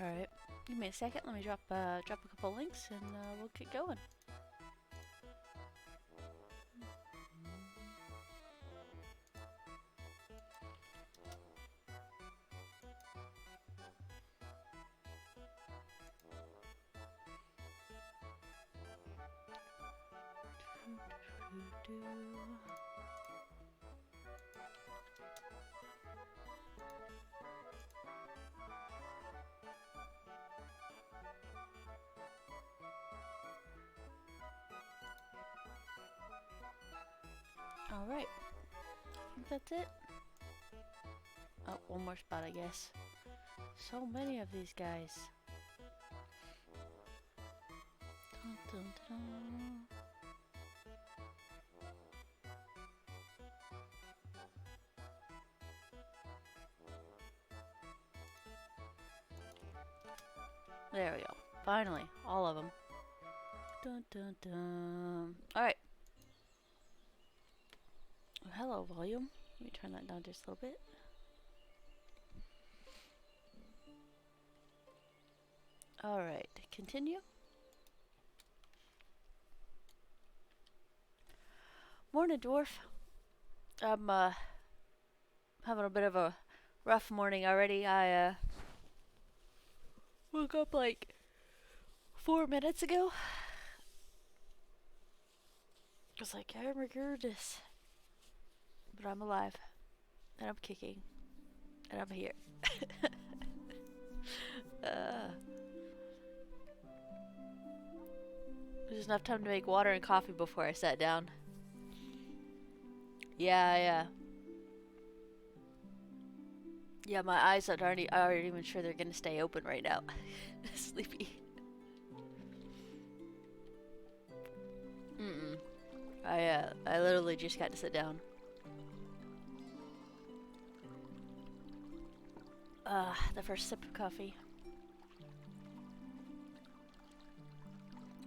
Alright, give me a second. Let me drop a couple links and we'll get going. Alright, I think that's it. Oh, one more spot, I guess. So many of these guys. Dun, dun, dun. There we go. Finally, all of them. Dun dun dun. Alright. Hello, volume. Let me turn that down just a little bit. Alright, continue. Morning, dwarf. I'm having a bit of a rough morning already. I woke up like 4 minutes ago. I was like, I regret this. But I'm alive. And I'm kicking. And I'm here. There's enough time to make water and coffee before I sat down. Yeah. Yeah, my eyes aren't even sure they're gonna stay open right now. Sleepy. I literally just got to sit down. The first sip of coffee.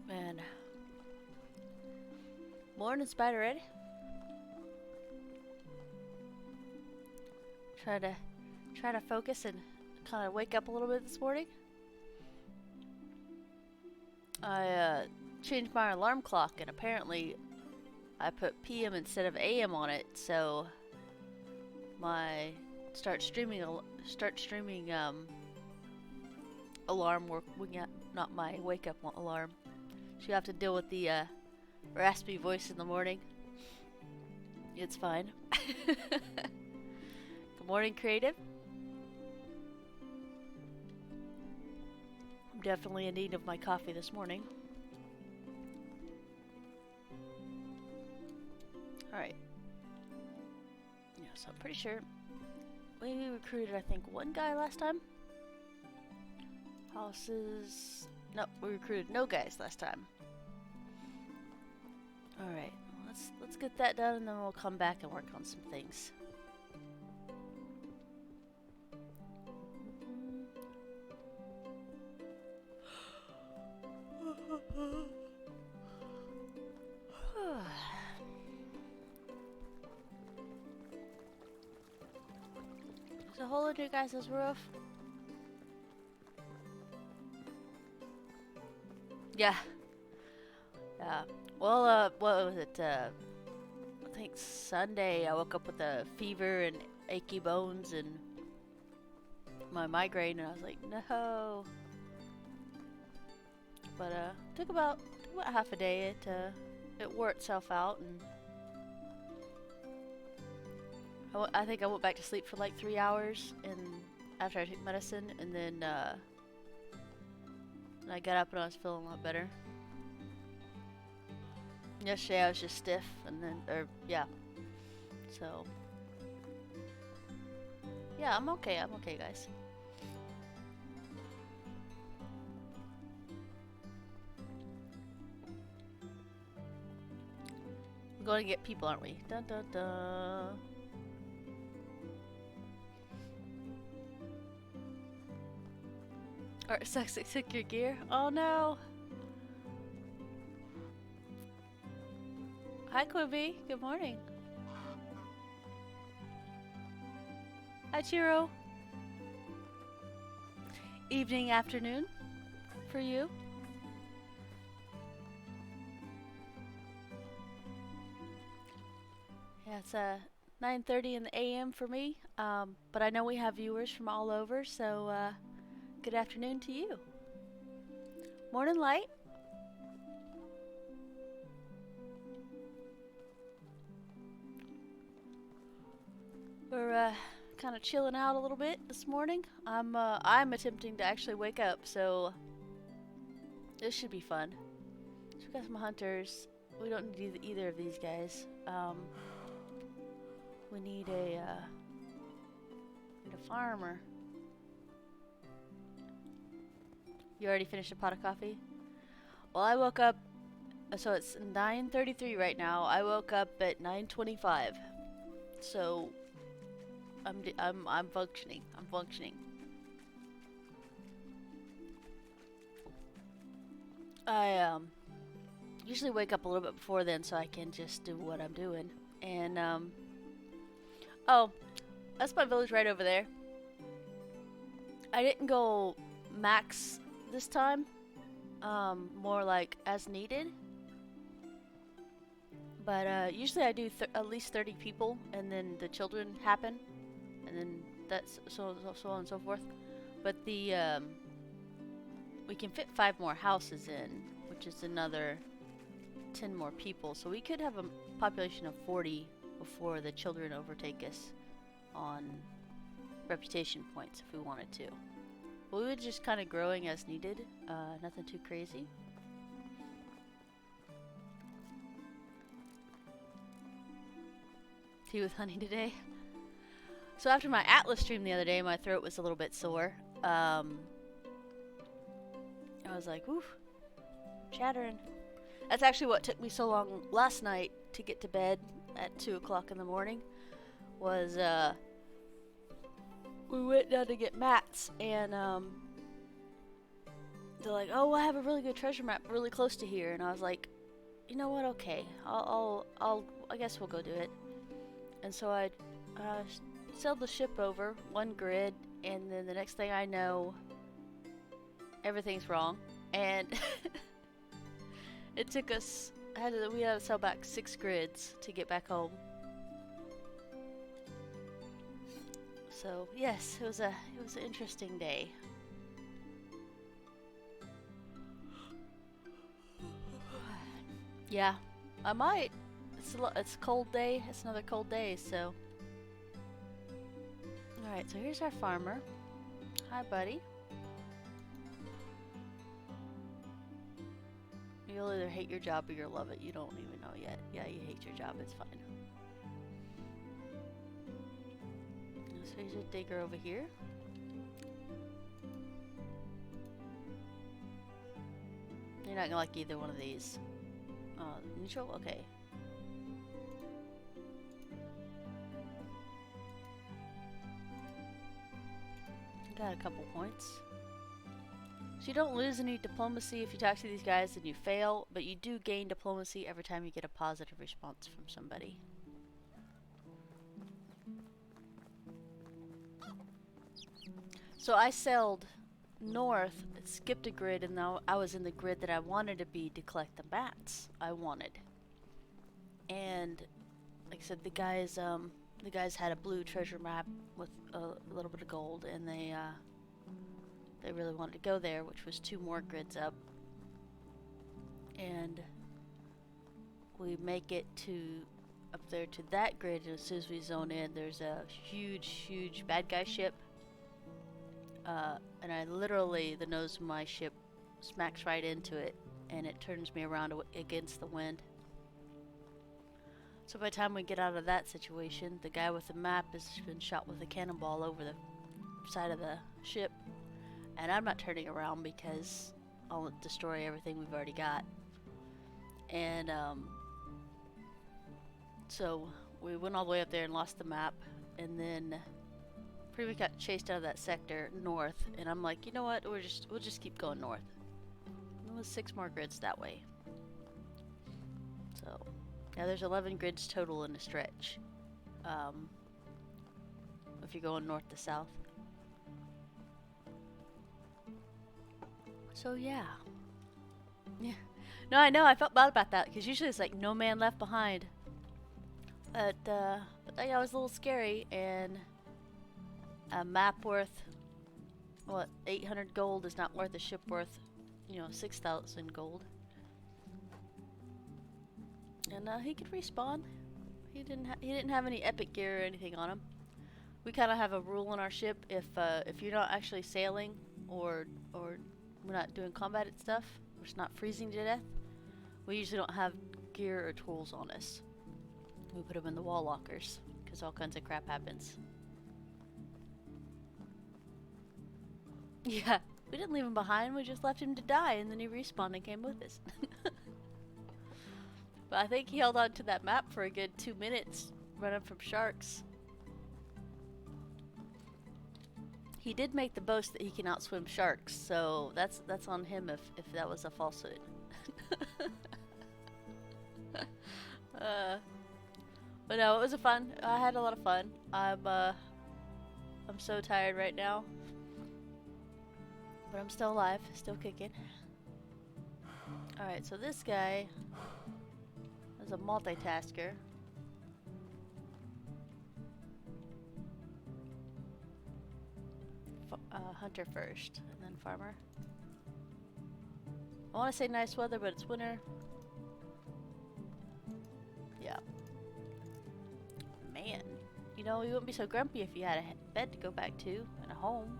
Man. Morning, Spider Red. Try to focus and kind of wake up a little bit this morning. I changed my alarm clock and apparently I put PM instead of AM on it, so my start streaming alarm work, not my wake up alarm. So you have to deal with the raspy voice in the morning. It's fine. Good morning, creative. I'm definitely in need of my coffee this morning. Alright. Yeah, so I'm pretty sure we recruited, I think, one guy last time. Houses. No, we recruited no guys last time. Alright, let's get that done and then we'll come back and work on some things. There's a hole in your guys' roof. Yeah. Well, what was it? I think Sunday I woke up with a fever and achy bones and my migraine, and I was like, no. But took about half a day. It wore itself out, and I think I went back to sleep for like 3 hours, and after I took medicine, and then I got up and I was feeling a lot better. Yesterday I was just stiff, and then, so, yeah, I'm okay, guys. We're going to get people, aren't we? Dun dun dun. Alright, sucks, it took your gear. Oh no! Hi, Quibi. Good morning. Hi, Chiro. evening, afternoon for you. Yeah, it's 9:30 in the a.m. for me, but I know we have viewers from all over, so good afternoon to you. Morning light. We're kind of chilling out a little bit this morning. I'm attempting to actually wake up, so this should be fun. So we got some hunters. We don't need either of these guys. We need a farmer. You already finished a pot of coffee? Well, I woke up. So it's 9:33 right now. I woke up at 9:25. So I'm functioning. I'm functioning. I usually wake up a little bit before then so I can just do what I'm doing. And oh, that's my village right over there. I didn't go max this time. More like as needed. But usually I do at least 30 people, and then the children happen, and then that's so on and so forth. But the we can fit 5 more houses in, which is another 10 more people. So we could have a population of 40 before the children overtake us on reputation points if we wanted to. But we were just kind of growing as needed, nothing too crazy. Tea with honey today. So after my Atlas stream the other day, my throat was a little bit sore. I was like, oof, chattering. That's actually what took me so long last night to get to bed at 2 o'clock in the morning. Was we went down to get mats, and they're like, oh, I have a really good treasure map really close to here. And I was like, you know what? Okay, I guess we'll go do it. And so I sailed the ship over 1 grid, and then the next thing I know, everything's wrong. And it took us, we had to sail back 6 grids to get back home. So yes, it was an interesting day. Yeah, I might. It's a cold day. It's another cold day, so. Alright, so here's our farmer. Hi, buddy. You'll either hate your job or you'll love it. You don't even know yet. Yeah, you hate your job. It's fine. So here's a digger over here. You're not gonna like either one of these. Neutral? Okay. Got a couple points. So you don't lose any diplomacy if you talk to these guys and you fail, but you do gain diplomacy every time you get a positive response from somebody. So I sailed north, skipped a grid, and now I was in the grid that I wanted to be to collect the mats I wanted. And like I said, the guys had a blue treasure map with a little bit of gold, and they really wanted to go there, which was 2 more grids up. And we make it up there to that grid, and as soon as we zone in, there's a huge bad guy ship. And I literally, the nose of my ship smacks right into it, and it turns me around against the wind. So by the time we get out of that situation, the guy with the map has been shot with a cannonball over the side of the ship. And I'm not turning around because I'll destroy everything we've already got. And so we went all the way up there and lost the map. And then pretty much got chased out of that sector north. And I'm like, you know what? We'll just keep going north. And it was 6 more grids that way. So yeah, there's 11 grids total in a stretch. If you're going north to south. So yeah. Yeah. No, I know. I felt bad about that because usually it's like no man left behind. But that guy was a little scary, and a map worth what 800 gold is not worth a ship worth, 6,000 gold. And he could respawn. He didn't have any epic gear or anything on him. We kind of have a rule on our ship: if you're not actually sailing or we're not doing combat and stuff, we're just not freezing to death, we usually don't have gear or tools on us. We put them in the wall lockers because all kinds of crap happens. Yeah, we didn't leave him behind. We just left him to die, and then he respawned and came with us. But I think he held on to that map for a good 2 minutes, running from sharks. He did make the boast that he can outswim sharks, so that's on him if that was a falsehood. But no, it was fun. I had a lot of fun. I'm so tired right now, but I'm still alive, still kicking. All right, so this guy is a multitasker. Hunter first, and then farmer. I want to say nice weather, but it's winter. Yeah. Man, you wouldn't be so grumpy if you had a bed to go back to and a home.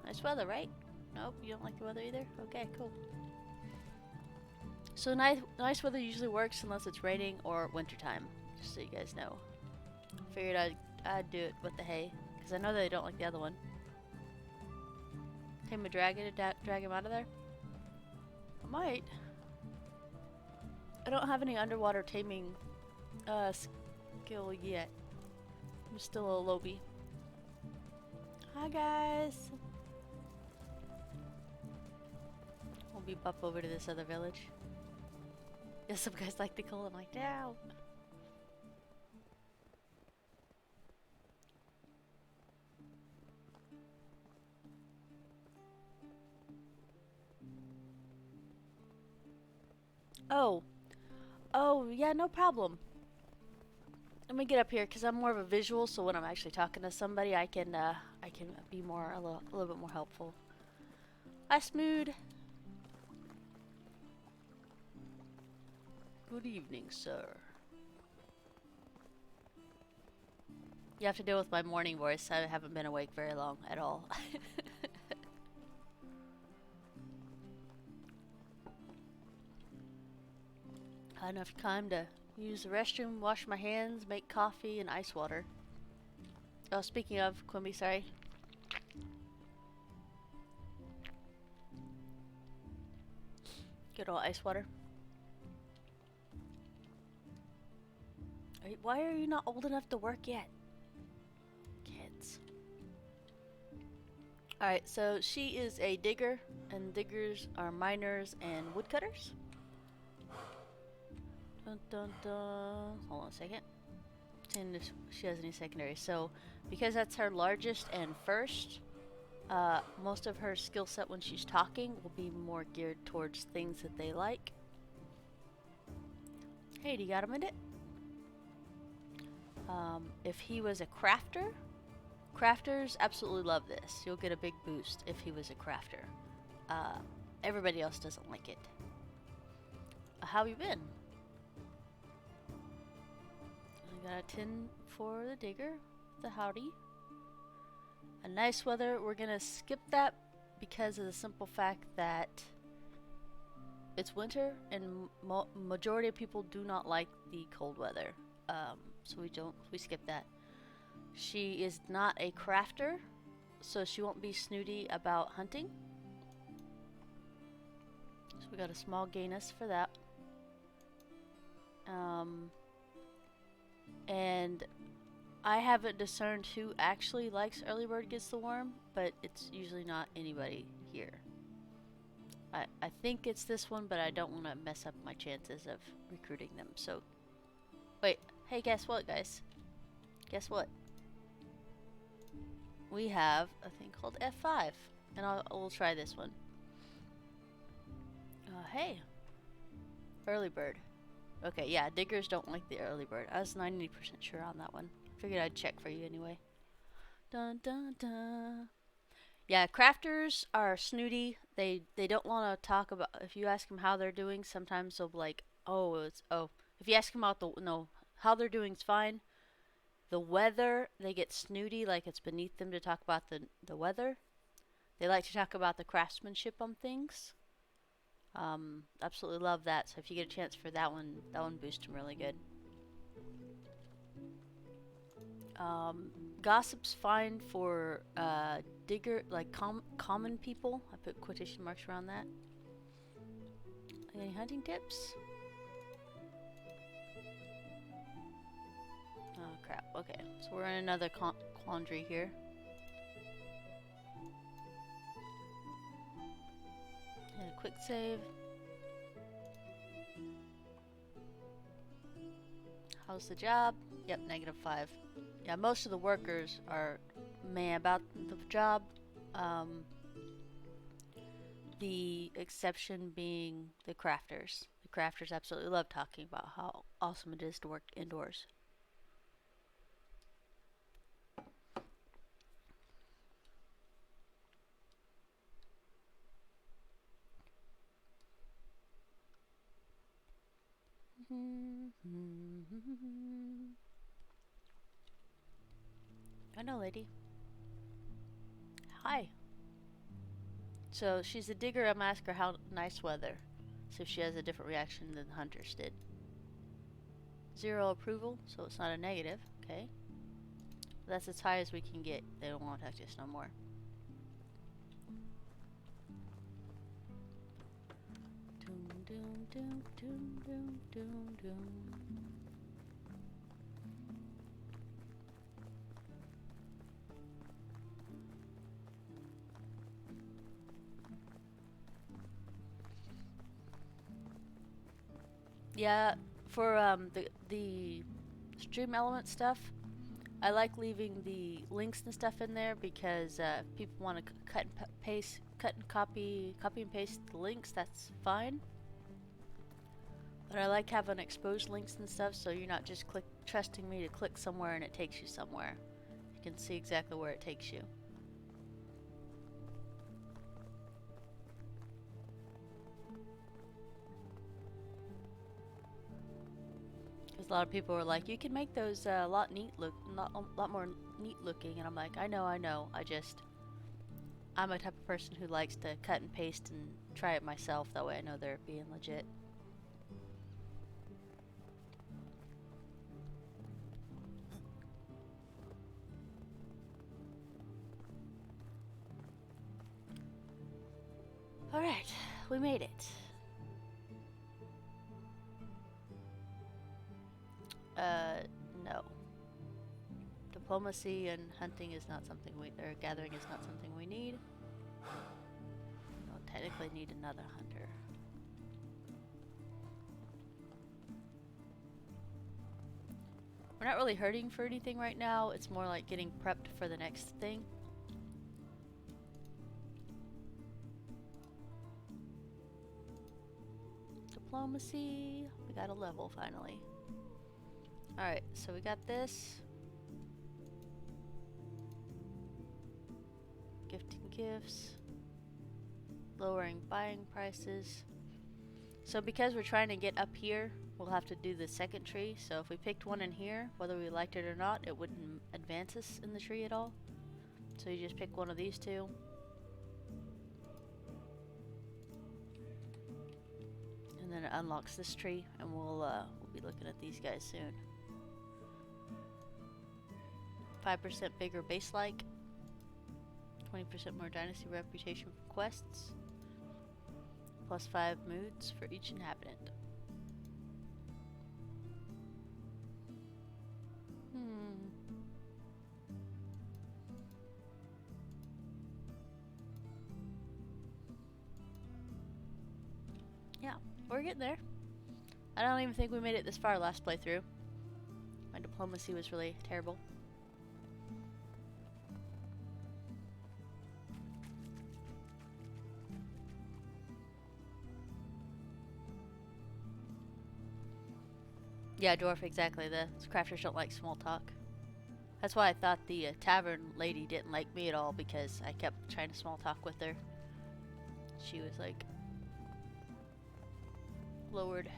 Nice weather, right? Nope, you don't like the weather either? Okay, cool. So nice weather usually works unless it's raining or wintertime, just so you guys know. Figured I'd do it with the hay, because I know they don't like the other one. Tame a dragon to drag him out of there? I might. I don't have any underwater taming skill yet. I'm still a lobby. Hi guys! We'll be up over to this other village. Yeah, some guys like the coal. I'm like, no! Oh, yeah, no problem. Let me get up here because I'm more of a visual, so when I'm actually talking to somebody, I can be a little bit more helpful. Hi, Smood. Good evening, sir. You have to deal with my morning voice. I haven't been awake very long at all. Had enough time to use the restroom, wash my hands, make coffee, and ice water. Oh, speaking of, Quimby, sorry. Good old ice water. Why are you not old enough to work yet? Kids. Alright, so she is a digger, and diggers are miners and woodcutters. Dun, dun, dun. Hold on a second. And if she has any secondary. So, because that's her largest and first, most of her skill set when she's talking will be more geared towards things that they like. Hey, do you got a minute? If he was a crafter, crafters absolutely love this. You'll get a big boost if he was a crafter. Everybody else doesn't like it. How have you been? I got a tin for the digger, the howdy. A nice weather, we're gonna skip that because of the simple fact that it's winter and majority of people do not like the cold weather. So we skip that. She is not a crafter, so she won't be snooty about hunting. So we got a small gainus for that. And I haven't discerned who actually likes early bird gets the worm, but it's usually not anybody here. I think it's this one, but I don't want to mess up my chances of recruiting them. So, wait. Hey, guess what, guys? Guess what? We have a thing called F5. And we'll try this one. Hey. Early bird. Okay, yeah, diggers don't like the early bird. I was 90% sure on that one. Figured I'd check for you anyway. Dun dun dun. Yeah, crafters are snooty. They don't want to talk about. If you ask them how they're doing, sometimes they'll be like, "Oh, it's oh." If you ask them about how they're doing's fine. The weather, they get snooty, like it's beneath them to talk about the weather. They like to talk about the craftsmanship on things. Absolutely love that. So if you get a chance for that one boosts them really good. Gossip's fine for digger, like common people. I put quotation marks around that. Any hunting tips? Oh crap. Okay, so we're in another quandary here. And a quick save. How's the job? Yep, -5. Yeah, most of the workers are meh about the job. The exception being the crafters. The crafters absolutely love talking about how awesome it is to work indoors. I know, lady. Hi. So she's a digger. I'm asking her how nice weather. See if she has a different reaction than the hunters did. 0 approval, so it's not a negative. Okay. That's as high as we can get. They don't want to talk to us no more. Doom, doom, doom, doom, doom, doom, doom. Yeah, for the stream element stuff, I like leaving the links and stuff in there because if people want to cut and copy and paste the links, that's fine. But I like having exposed links and stuff, so you're not just trusting me to click somewhere and it takes you somewhere. You can see exactly where it takes you. A lot of people are like, you can make those a lot more neat looking, and I'm like, I know. I'm a type of person who likes to cut and paste and try it myself. That way I know they're being legit. All right, we made it. No. Diplomacy and hunting is not something or gathering is not something we need. We don't technically need another hunter. We're not really hurting for anything right now. It's more like getting prepped for the next thing. Diplomacy. We got a level finally. Alright, so we got this. Gifting gifts. Lowering buying prices. So because we're trying to get up here, we'll have to do the second tree. So if we picked one in here, whether we liked it or not, it wouldn't advance us in the tree at all. So you just pick one of these two. And then it unlocks this tree, and we'll be looking at these guys soon. 5% bigger base like. 20% more dynasty reputation for quests. Plus 5 moods for each inhabitant. Yeah, we're getting there. I don't even think we made it this far last playthrough. My diplomacy was really terrible. Yeah, dwarf, exactly. The crafters don't like small talk. That's why I thought the tavern lady didn't like me at all, because I kept trying to small talk with her. She was like lowered.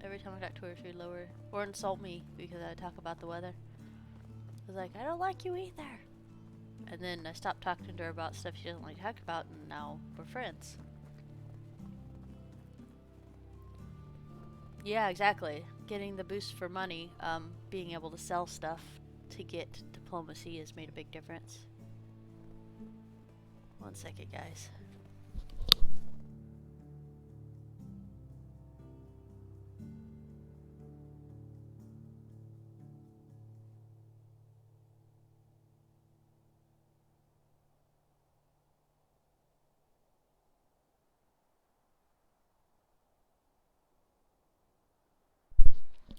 Every time I got to her, she would lower or insult me because I would talk about the weather. I was like, I don't like you either. And then I stopped talking to her about stuff she doesn't like to talk about, and now we're friends. Yeah, exactly. Getting the boost for money, being able to sell stuff to get diplomacy has made a big difference. 1 second, guys.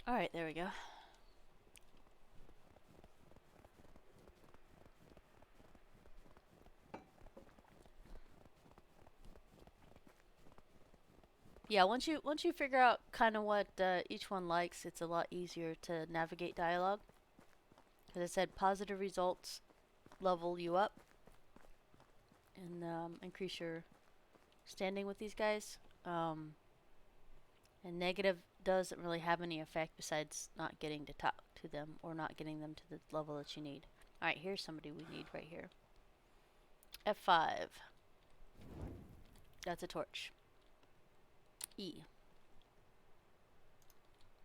Alright, there we go. Yeah, once you figure out kind of what each one likes, it's a lot easier to navigate dialogue. As I said, positive results level you up and increase your standing with these guys. And negative doesn't really have any effect besides not getting to talk to them or not getting them to the level that you need. Alright, here's somebody we need right here. F5. That's a torch. E.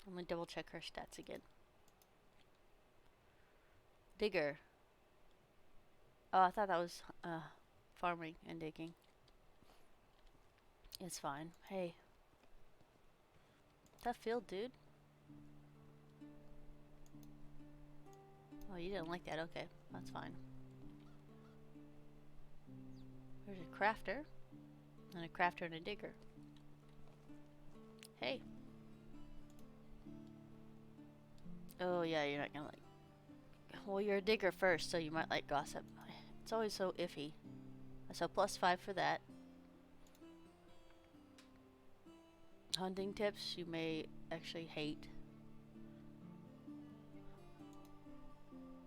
I'm gonna double check her stats again. Digger. Oh, I thought that was farming and digging. It's fine. Hey. Tough field, dude. Oh, you didn't like that? Okay, that's fine. There's a crafter. And a crafter and a digger. Hey. Oh, yeah, you're not gonna like... Well, you're a digger first, so you might like gossip. It's always so iffy. So +5 for that. Hunting tips you may actually hate.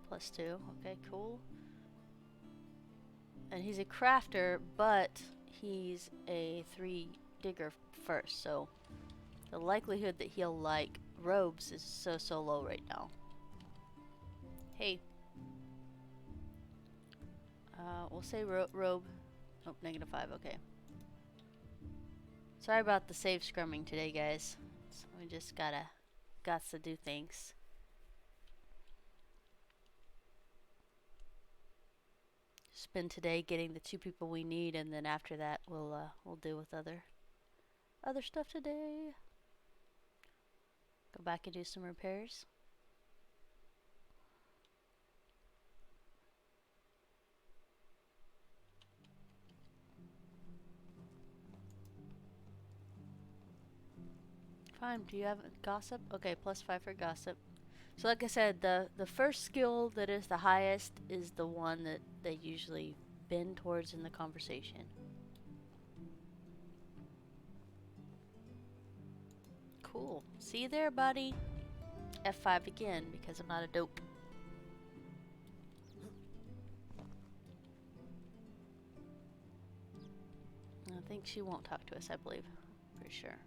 +2. Okay, cool. And he's a crafter, but he's a 3 digger first, so the likelihood that he'll like robes is so low right now. Hey. We'll say robe. Oh, -5, okay. Sorry about the save scrumming today, guys. So we just got to do things. Spend today getting the 2 people we need, and then after that we'll deal with other stuff today. Go back and do some repairs. Fine. Do you have gossip? Okay, +5 for gossip. So like I said, the first skill that is the highest is the one that they usually bend towards in the conversation. Cool. See you there, buddy. F5 again, because I'm not a dope. I think she won't talk to us, I believe. Pretty sure.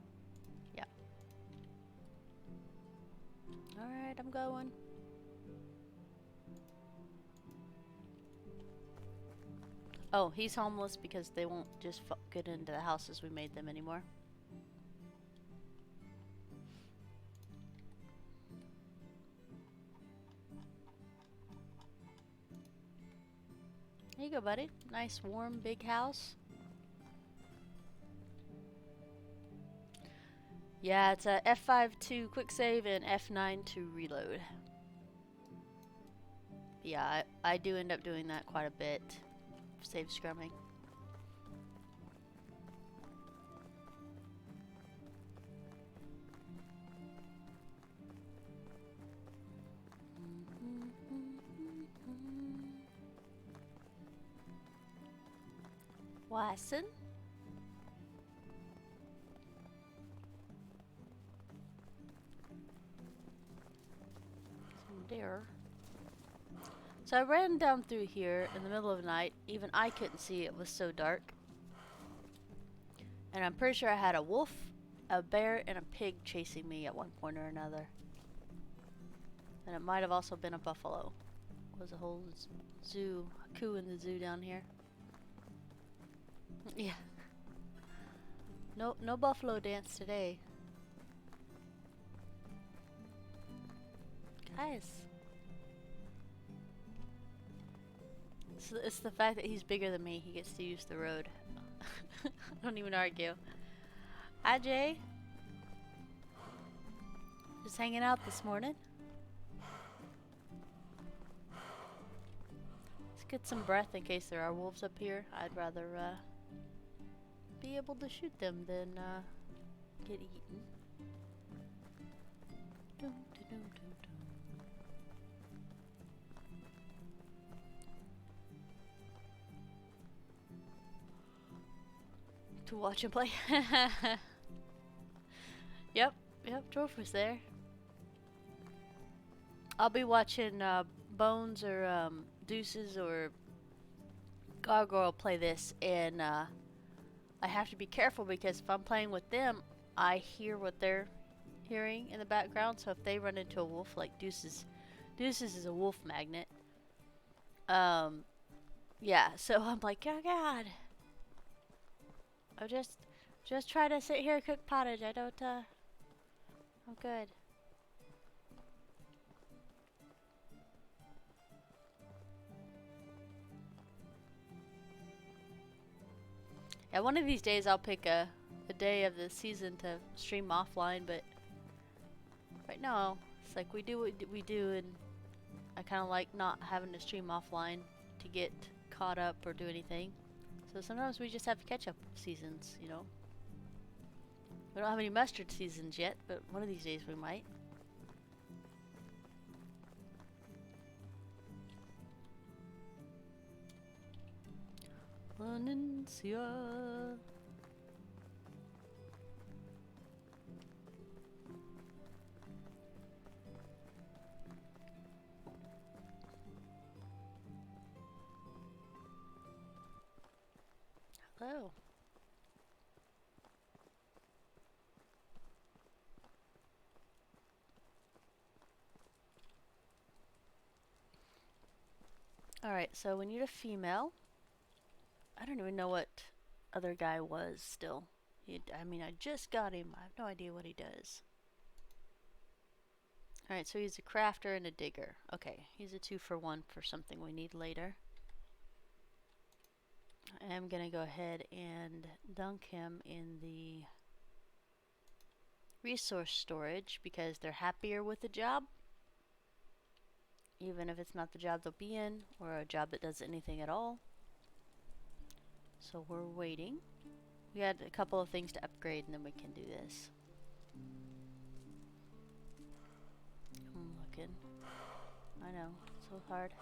Yeah. Alright, I'm going. Oh, he's homeless because they won't just get into the houses we made them anymore. There you go, buddy. Nice, warm, big house. Yeah, it's a F5 to quick save and F9 to reload. Yeah, I do end up doing that quite a bit. Save scrumming. Watson? bear. So I ran down through here in the middle of the night. Even I couldn't see, it was so dark. And I'm pretty sure I had a wolf, a bear, and a pig chasing me at one point or another. And it might have also been a buffalo. It was a whole zoo, a coup in the zoo down here. Yeah. No buffalo dance today. Guys. It's the fact that he's bigger than me. He gets to use the road. I don't even argue. Hi, Jay. Just hanging out this morning. Let's get some breath in case there are wolves up here. I'd rather be able to shoot them than get eaten. Dum, dum, dum, dum. To watch him play. Yep, Dwarf was there. I'll be watching Bones or Deuces or Gargoyle play this, and I have to be careful because if I'm playing with them, I hear what they're hearing in the background. So if they run into a wolf, like Deuces is a wolf magnet. Yeah. So I'm like, oh God. I just try to sit here and cook pottage. I don't, I'm good. Yeah, one of these days I'll pick a day of the season to stream offline, but right now it's like we do what we do, and I kind of like not having to stream offline to get caught up or do anything. So sometimes we just have catch-up seasons, you know. We don't have any mustard seasons yet, but one of these days we might. Valencia. Hello. Alright, so we need a female. I don't even know what other guy was still. I mean, I just got him. I have no idea what he does. Alright, so he's a crafter and a digger. Okay, he's a 2-for-1 for something we need later. I am going to go ahead and dunk him in the resource storage because they're happier with the job. Even if it's not the job they'll be in or a job that does anything at all. So we're waiting. We had a couple of things to upgrade and then we can do this. I'm looking. I know, it's so hard.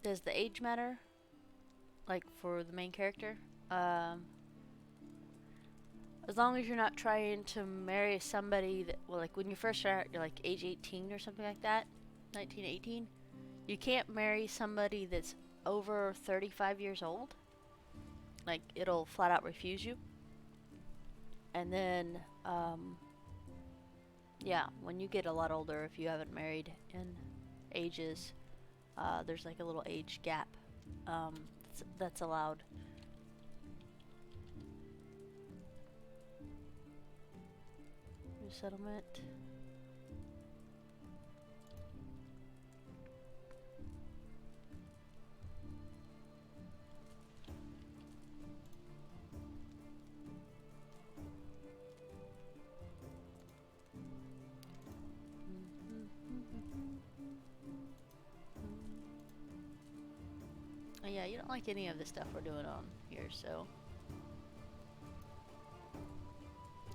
Does the age matter? Like for the main character? As long as you're not trying to marry somebody that, well, like when you first start, you're like age 18 or something like that, 19, 18. You can't marry somebody that's over 35 years old. Like it'll flat out refuse you. And then, yeah, when you get a lot older, if you haven't married in ages, there's like a little age gap that's allowed. New settlement. Yeah, you don't like any of the stuff we're doing on here, so.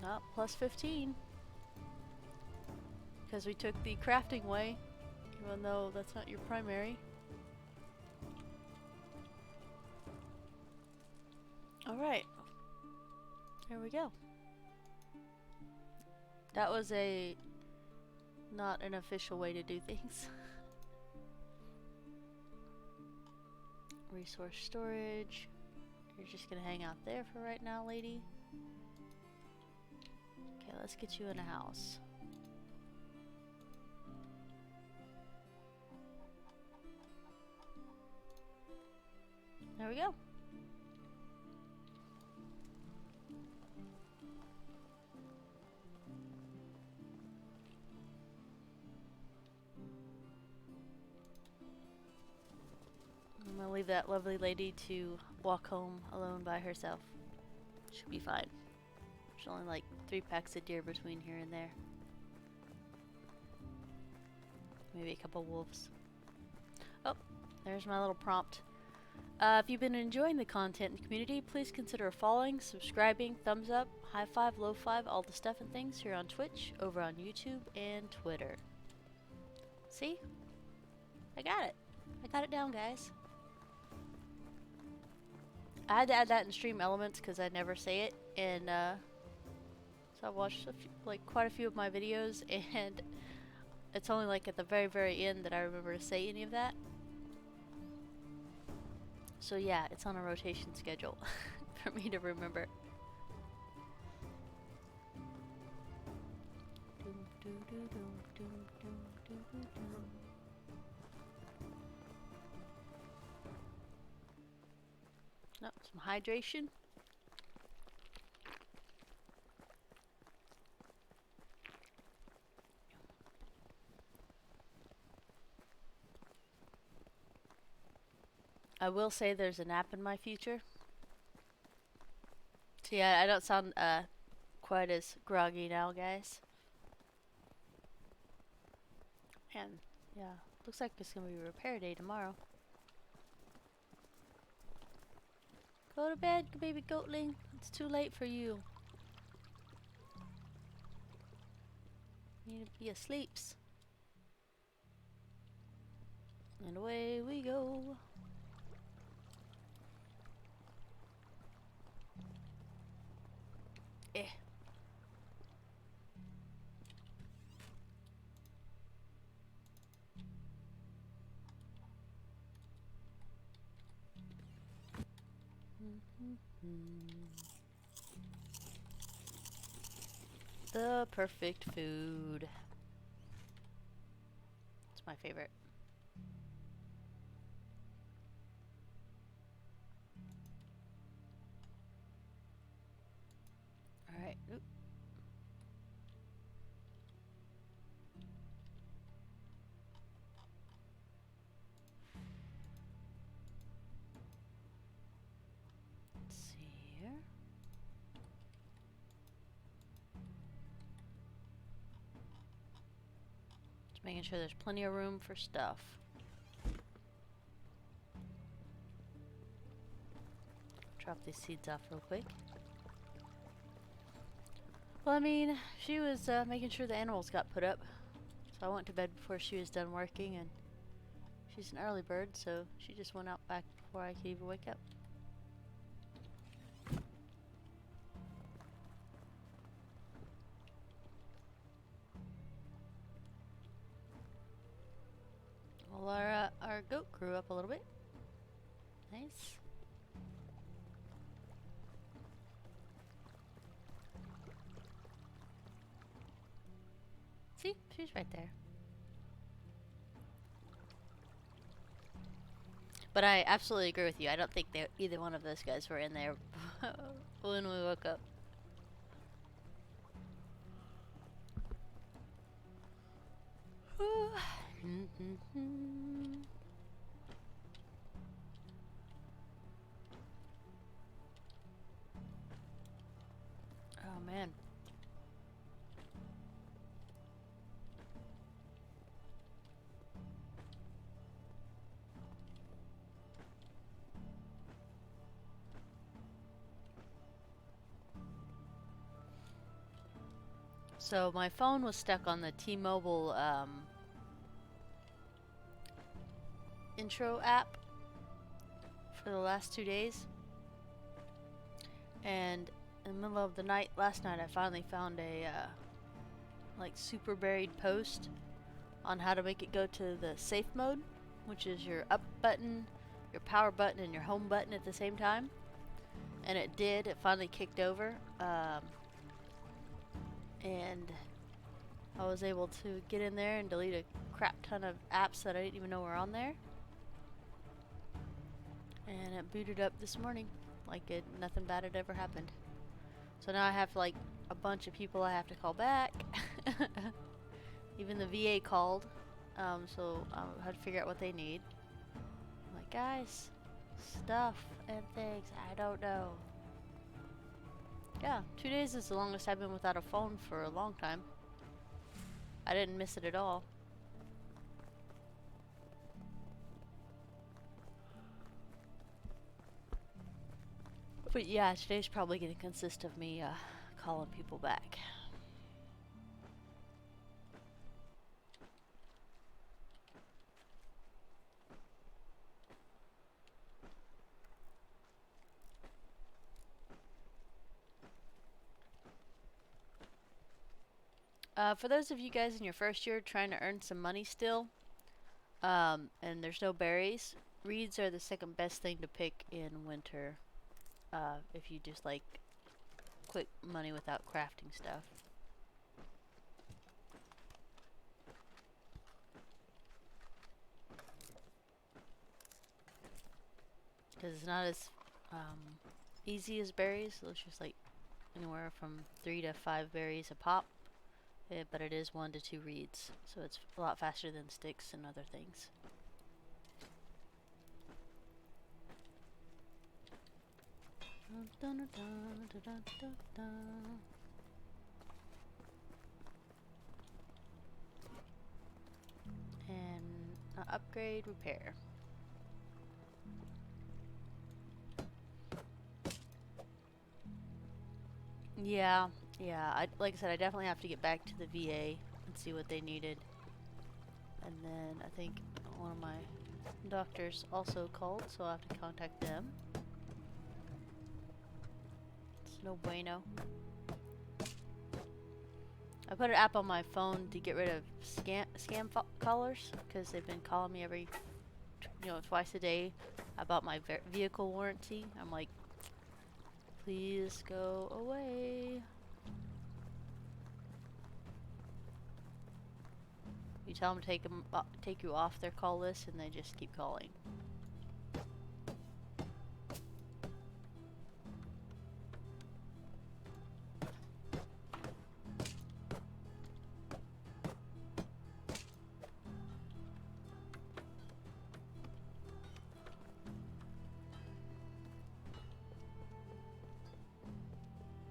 Oh, plus 15. Because we took the crafting way, even though that's not your primary. Alright. There we go. That was not an official way to do things. Resource storage. You're just gonna hang out there for right now, lady. Okay, let's get you in a house. There we go. I'm gonna leave that lovely lady to walk home alone by herself. Should be fine. There's only like 3 packs of deer between here and there. Maybe a couple wolves. Oh, there's my little prompt. If you've been enjoying the content in the community, please consider following, subscribing, thumbs up, high five, low five, all the stuff and things here on Twitch, over on YouTube, and Twitter. See? I got it. I got it down, guys. I had to add that in Stream Elements because I never say it, and so I watched quite a few of my videos, and it's only like at the very, very end that I remember to say any of that. So yeah, it's on a rotation schedule for me to remember. Oh, some hydration. I will say there's a nap in my future. So yeah, I don't sound quite as groggy now, guys. And yeah, looks like it's gonna be repair day tomorrow. Go to bed, baby goatling. It's too late for you. You need to be asleep. And away we go. Eh. The perfect food. It's my favorite. Alright. Oop. Let's see here. Just making sure there's plenty of room for stuff. Drop these seeds off real quick. Well, I mean, she was making sure the animals got put up. So I went to bed before she was done working, and she's an early bird, so she just went out back before I could even wake up. Well, our goat grew up a little bit. Nice. See? She's right there. But I absolutely agree with you. I don't think either one of those guys were in there when we woke up. Oh man. So my phone was stuck on the T-Mobile intro app for the last 2 days. And in the middle of the night, last night, I finally found a like super buried post on how to make it go to the safe mode, which is your up button, your power button, and your home button at the same time. And it did. It finally kicked over. And I was able to get in there and delete a crap ton of apps that I didn't even know were on there. And it booted up this morning like nothing bad had ever happened. So now I have like a bunch of people I have to call back. Even the VA called, so I had to figure out what they need. I'm like, guys, stuff and things, I don't know. Yeah, 2 days is the longest I've been without a phone for a long time. I didn't miss it at all. But yeah, today's probably going to consist of me calling people back. For those of you guys in your first year trying to earn some money still, and there's no berries, reeds are the second best thing to pick in winter. If you just like quick money without crafting stuff. Because it's not as easy as berries. So it's just like anywhere from 3 to 5 berries a pop. But it is 1 to 2 reeds. So it's a lot faster than sticks and other things. And upgrade, repair. Yeah, like I said, I definitely have to get back to the VA and see what they needed. And then I think one of my doctors also called, so I'll have to contact them. It's no bueno. I put an app on my phone to get rid of scam callers, because they've been calling me every, twice a day about my vehicle warranty. I'm like, please go away. You tell them to take you off their call list, and they just keep calling.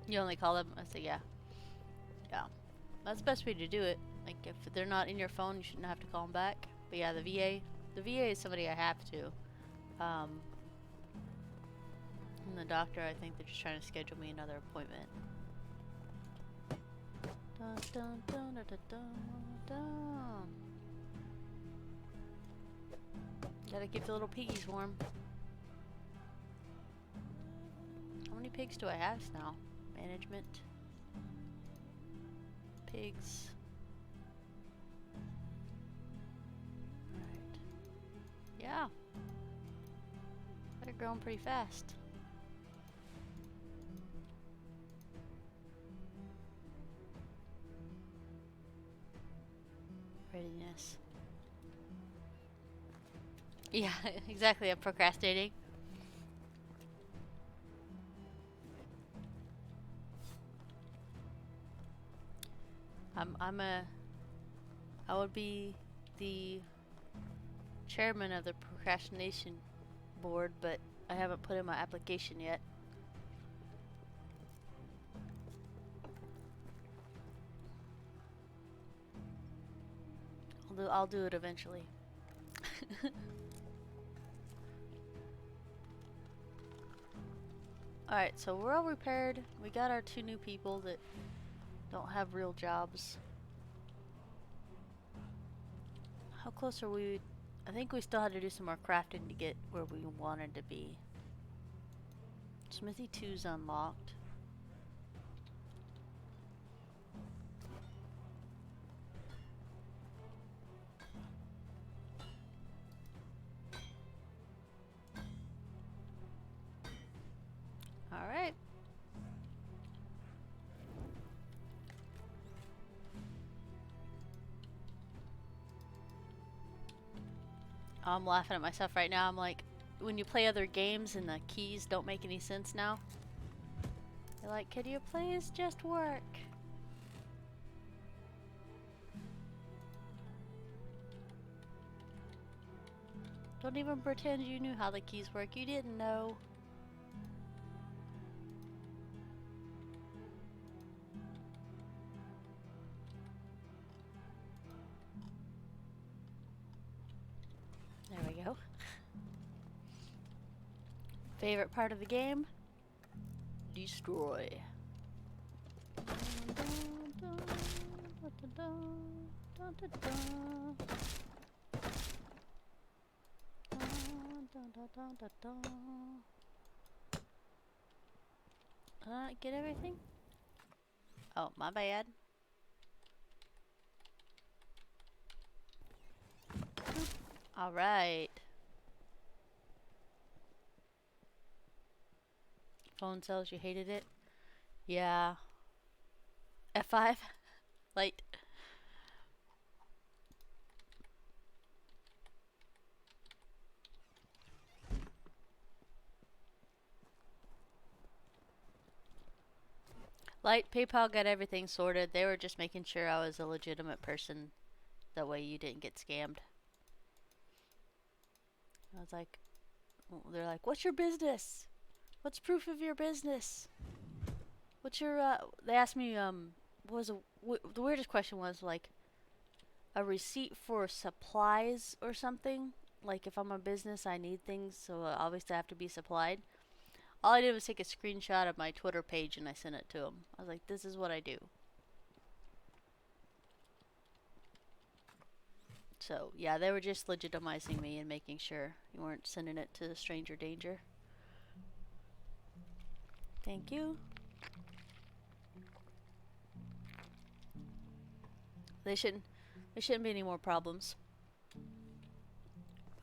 You only call them? I say, yeah. Yeah. That's the best way to do it. Like, if they're not in your phone, you shouldn't have to call them back. But yeah, the VA is somebody I have to. And the doctor, I think they're just trying to schedule me another appointment. Dun, dun, dun, dun, dun, dun. Gotta keep the little piggies warm. How many pigs do I have now? Management. Pigs. Right. Yeah. They're growing pretty fast. Readiness. Yeah, exactly. I'm procrastinating. I would be the chairman of the procrastination board, but I haven't put in my application yet. I'll do it eventually. Alright, so we're all repaired. We got our 2 new people that don't have real jobs. How close are we? I think we still had to do some more crafting to get where we wanted to be. Smithy 2's unlocked. Alright. I'm laughing at myself right now. I'm like, when you play other games and the keys don't make any sense now, you're like, could you please just work? Don't even pretend you knew how the keys work. You didn't know. There we go. Favorite part of the game? Destroy. Get everything? Oh, my bad. Alright. Phone tells you hated it. Yeah. F5. Light. Light, PayPal got everything sorted. They were just making sure I was a legitimate person. That way you didn't get scammed. I was like, they're like, what's your business? What's proof of your business? What's your, they asked me, what was the weirdest question was like, a receipt for supplies or something. Like if I'm a business, I need things, so obviously I have to be supplied. All I did was take a screenshot of my Twitter page and I sent it to them. I was like, this is what I do. So, yeah, they were just legitimizing me and making sure you weren't sending it to stranger danger. Thank you. There shouldn't be any more problems.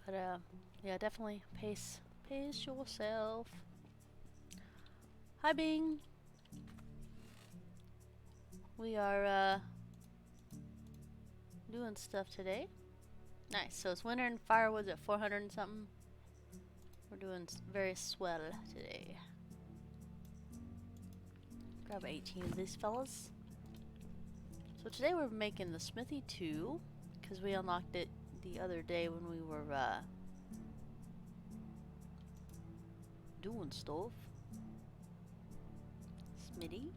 But, yeah, definitely pace yourself. Hi, Bing. We are, doing stuff today. Nice. So it's winter and firewood's at 400 and something. We're doing very swell today. Grab 18 of these fellas. So today we're making the Smithy 2 because we unlocked it the other day when we were doing stuff. Smitty.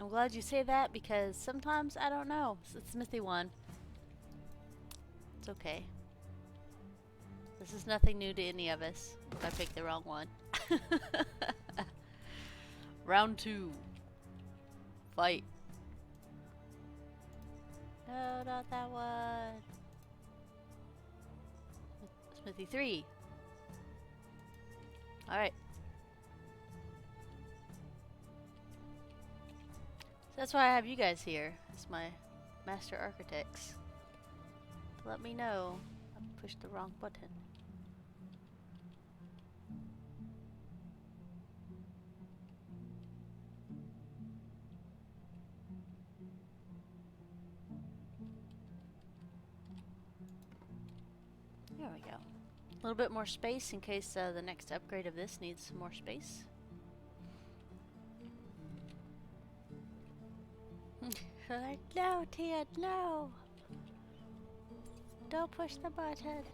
I'm glad you say that because sometimes I don't know. It's Smithy 1. It's okay. This is nothing new to any of us if I pick the wrong one. Round 2. Fight. No, not that one. Smithy 3. Alright. So that's why I have you guys here as my master architects. To let me know I pushed the wrong button. There we go. A little bit more space in case the next upgrade of this needs some more space. Like, no, Tia, no! Don't push the button.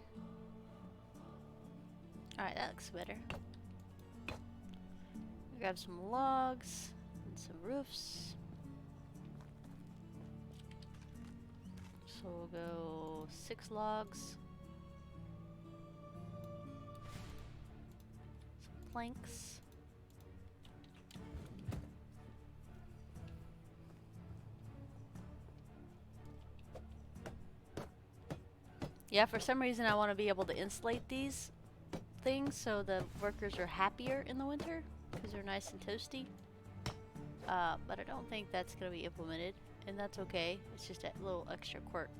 Alright, that looks better. Grab some logs and some roofs. So we'll go 6 logs. Some planks. Yeah, for some reason I want to be able to insulate these things so the workers are happier in the winter because they're nice and toasty. But I don't think that's going to be implemented, and that's okay. It's just a little extra quirk.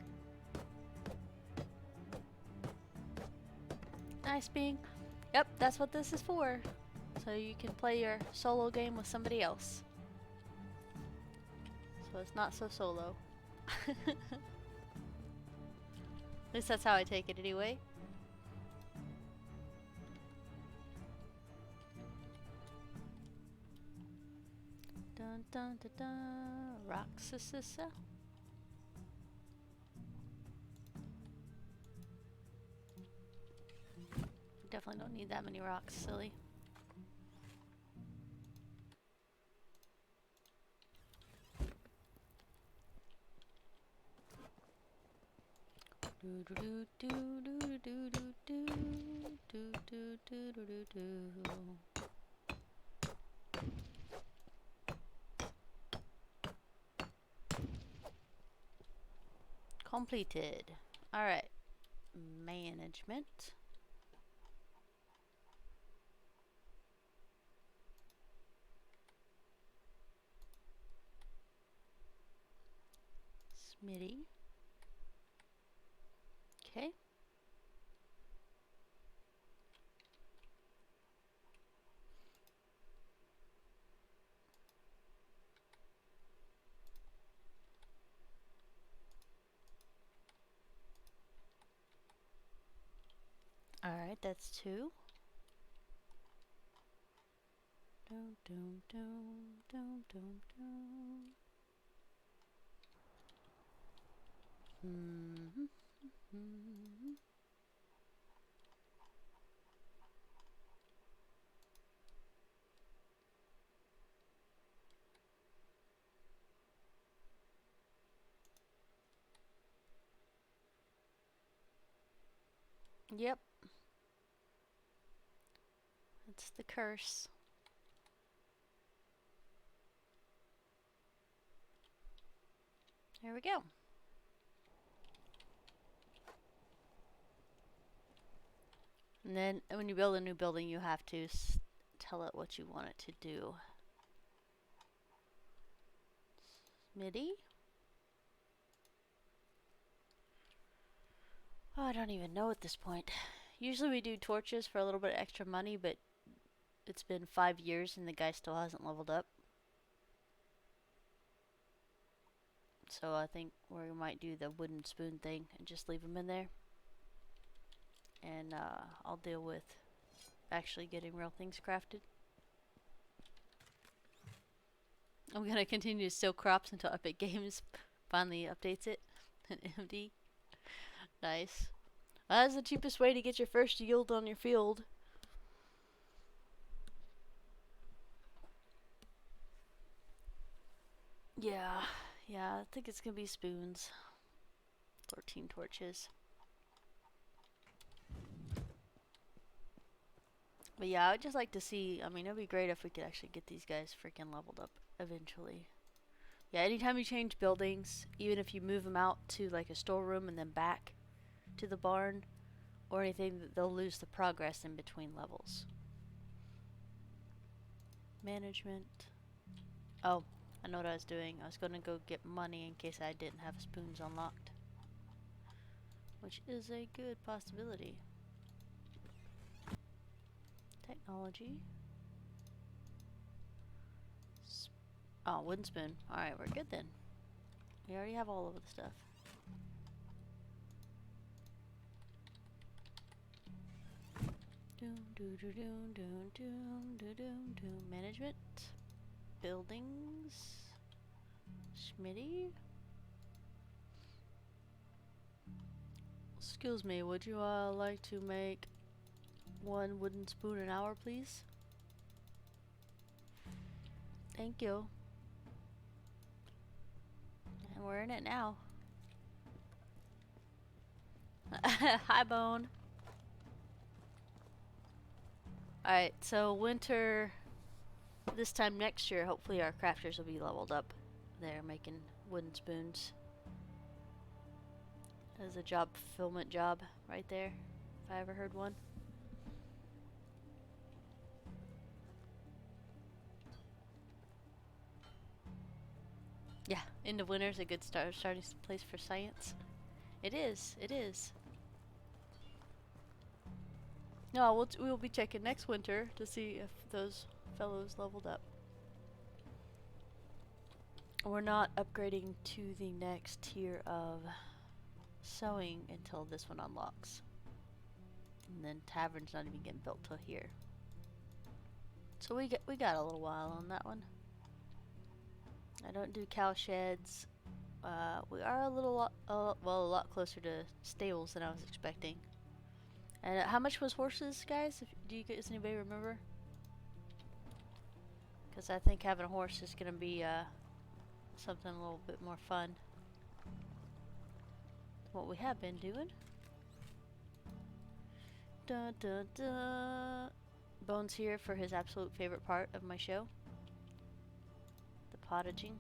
Nice being. Yep, that's what this is for. So you can play your solo game with somebody else. So it's not so solo. At least that's how I take it anyway. Dun dun dun dun. Rocks. Definitely don't need that many rocks, silly. Completed. Alright. Management. Smithy. Okay. Alright, that's 2. Dum dum dum dum dum dum. Yep. That's the curse. There we go. And then when you build a new building, you have to tell it what you want it to do. Smithy? Oh, I don't even know at this point. Usually we do torches for a little bit of extra money, but it's been 5 years and the guy still hasn't leveled up. So I think we might do the wooden spoon thing and just leave him in there. And I'll deal with actually getting real things crafted. I'm gonna continue to sow crops until Epic Games finally updates it. An MD. Nice. That's the cheapest way to get your first yield on your field. Yeah, I think it's gonna be spoons. 14 torches. But yeah, I would just like to see, I mean, it'd be great if we could actually get these guys freaking leveled up eventually. Yeah, anytime you change buildings, even if you move them out to like a storeroom and then back to the barn or anything, they'll lose the progress in between levels. Management. Oh, I know what I was doing. I was going to go get money in case I didn't have spoons unlocked, which is a good possibility. Technology. Oh, wooden spoon. Alright, we're good then. We already have all of the stuff. Management. Buildings. Smithy. Excuse me, would you like to make 1 wooden spoon an hour, please? Thank you. And we're in it now. Hi, Bone. Alright, so winter this time next year, hopefully our crafters will be leveled up. They're making wooden spoons. There's a job fulfillment job right there, if I ever heard one. Yeah, end of winter is a good starting place for science. It is, it is. No, we'll be checking next winter to see if those fellows leveled up. We're not upgrading to the next tier of sewing until this one unlocks. And then tavern's not even getting built till here. So we got a little while on that one. I don't do cow sheds. We are a lot closer to stables than I was expecting. And how much was horses, guys? Does anybody remember? Because I think having a horse is going to be something a little bit more fun. What we have been doing. Dun, dun, dun. Bones here for his absolute favorite part of my show. The pottaging.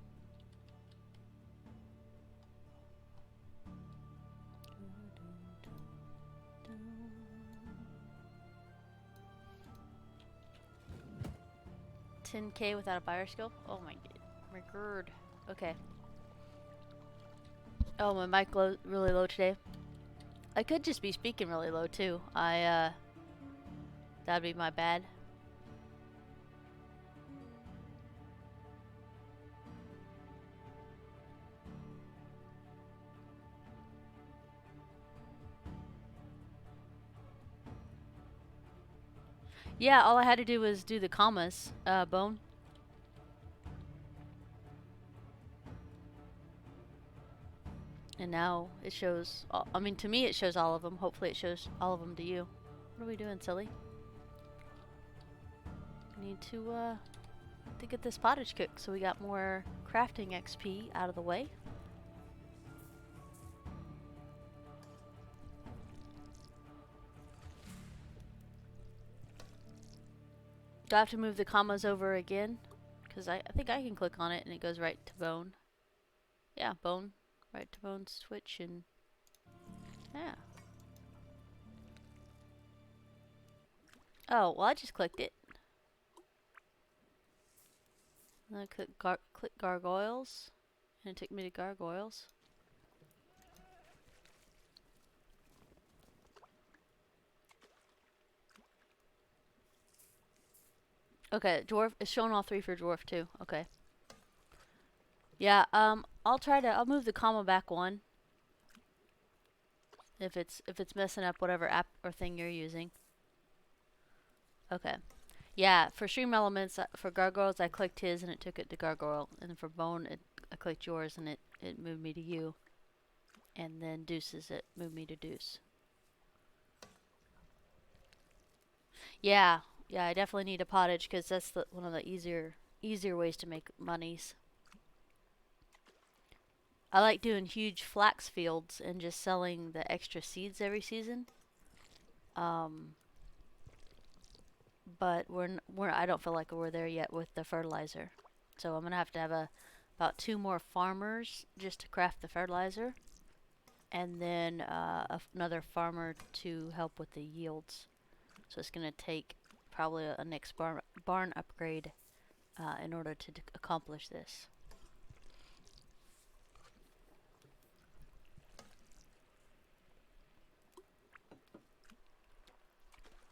10K without a buyer skill? Oh my god. Okay. Oh, my mic really low today. I could just be speaking really low too. That'd be my bad. Yeah, all I had to do was do the commas, Bone. And now it shows, I mean, to me it shows all of them. Hopefully it shows all of them to you. What are we doing, silly? We need to get this pottage cooked so we got more crafting XP out of the way. Do I have to move the commas over again? Because I think I can click on it and it goes right to Bone. Yeah, Bone. Right to Bone's Twitch and... yeah. Oh, well I just clicked it. And I click gargoyles. And it took me to gargoyles. Okay, dwarf. It's showing all 3 for dwarf too. Okay. Yeah, I'll move the comma back 1. If it's messing up whatever app or thing you're using. Okay. Yeah, for Stream Elements, for Gargoyles, I clicked his and it took it to Gargoyle. And for Bone, I clicked yours and it moved me to you. And then Deuces, it moved me to Deuce. Yeah, I definitely need a pottage because that's one of the easier ways to make monies. I like doing huge flax fields and just selling the extra seeds every season. But I don't feel like we're there yet with the fertilizer. So I'm gonna have to have about 2 more farmers just to craft the fertilizer, and then another farmer to help with the yields. So it's gonna take probably a next barn upgrade in order to accomplish this.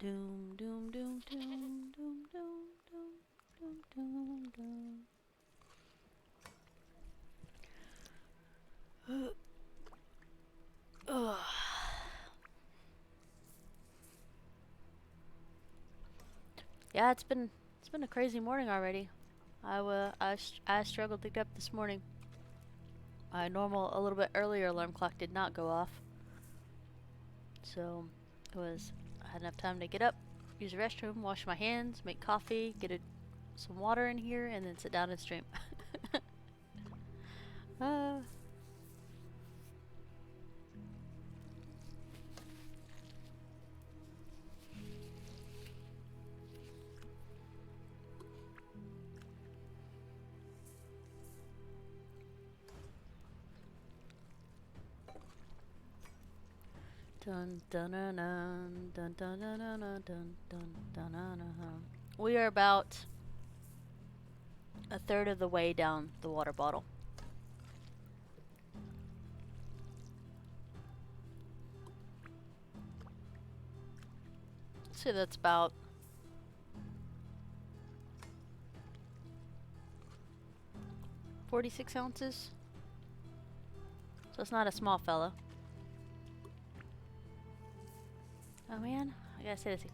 Doom, doom, doom, doom, doom, doom, doom, doom, doom, doom. Ugh. Yeah, it's been a crazy morning already. I struggled to get up this morning. My normal, a little bit earlier alarm clock did not go off. So I had enough time to get up, use the restroom, wash my hands, make coffee, get some water in here, and then sit down and stream. Dun dun dun dun dun dun dun dun dun dun dun dun. We are about a third of the way down the water bottle. So that's about 46 ounces. So it's not a small fella. Oh man, I gotta say this.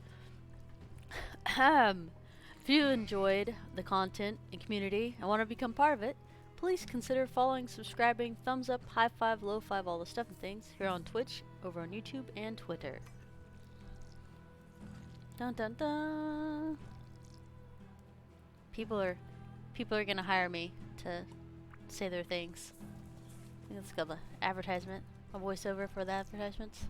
If you enjoyed the content and community and want to become part of it, please consider following, subscribing, thumbs up, high five, low five, all the stuff and things here on Twitch, over on YouTube, and Twitter. Dun dun dun. People are gonna hire me to say their things. I think it's called the advertisement. A voiceover for the advertisements.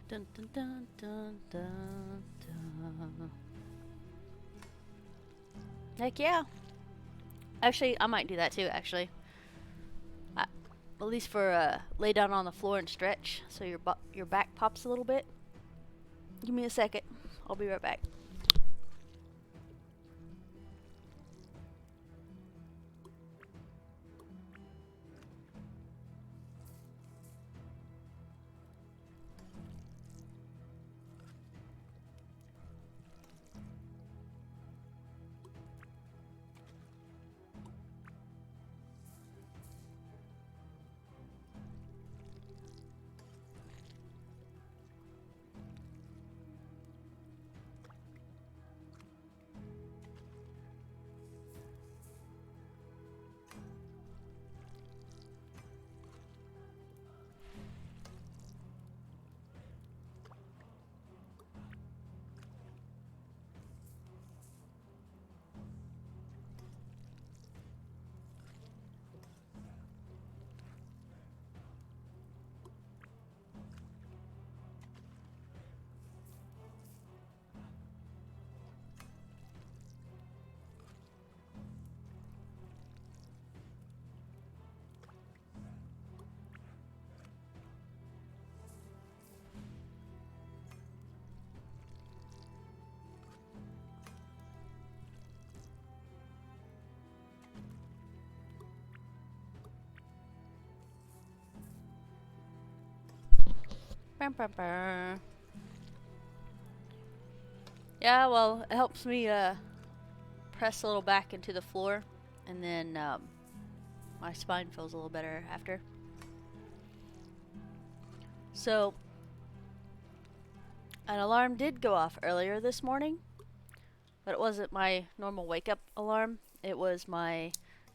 Dun dun dun dun dun dun. Heck yeah. Actually, I might do that too, actually. At least for lay down on the floor and stretch so your back pops a little bit. Give me a second. I'll be right back. Yeah, well, it helps me press a little back into the floor, and then my spine feels a little better after. So, an alarm did go off earlier this morning, but it wasn't my normal wake-up alarm. It was my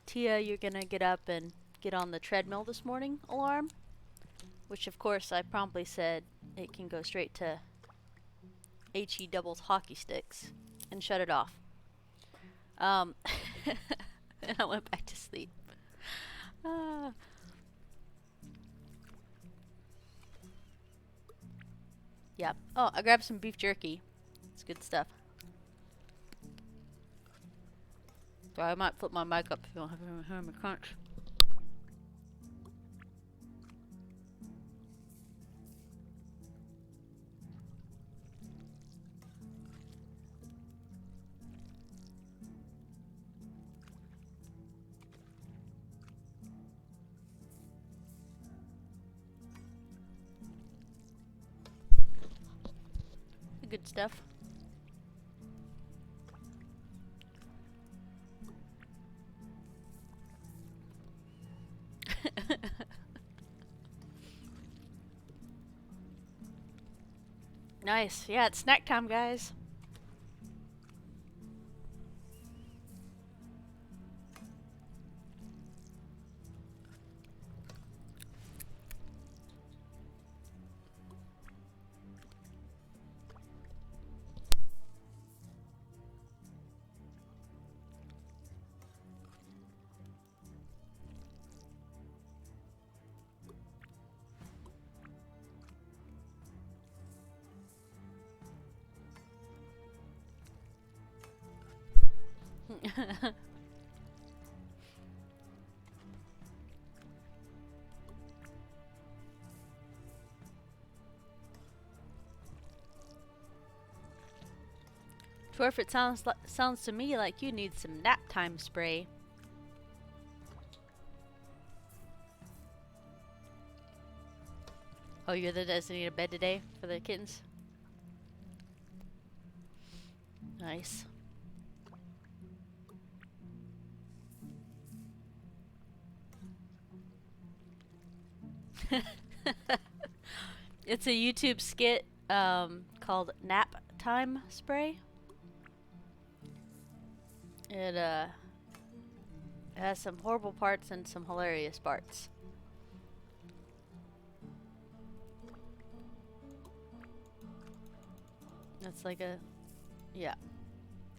Tia, you're gonna get up and get on the treadmill this morning alarm, which of course I promptly said it can go straight to HE doubles hockey sticks and shut it off. And I went back to sleep. Yeah. Oh, I grabbed some beef jerky. It's good stuff. So I might flip my mic up if you don't have to hear me crunch. Good stuff. Nice. Yeah, it's snack time, guys. Dwarf, it sounds to me like you need some nap time spray. Oh, you're the designated bed today for the kittens? Nice. It's a YouTube skit called Nap Time Spray. It has some horrible parts and some hilarious parts. It's like a, yeah,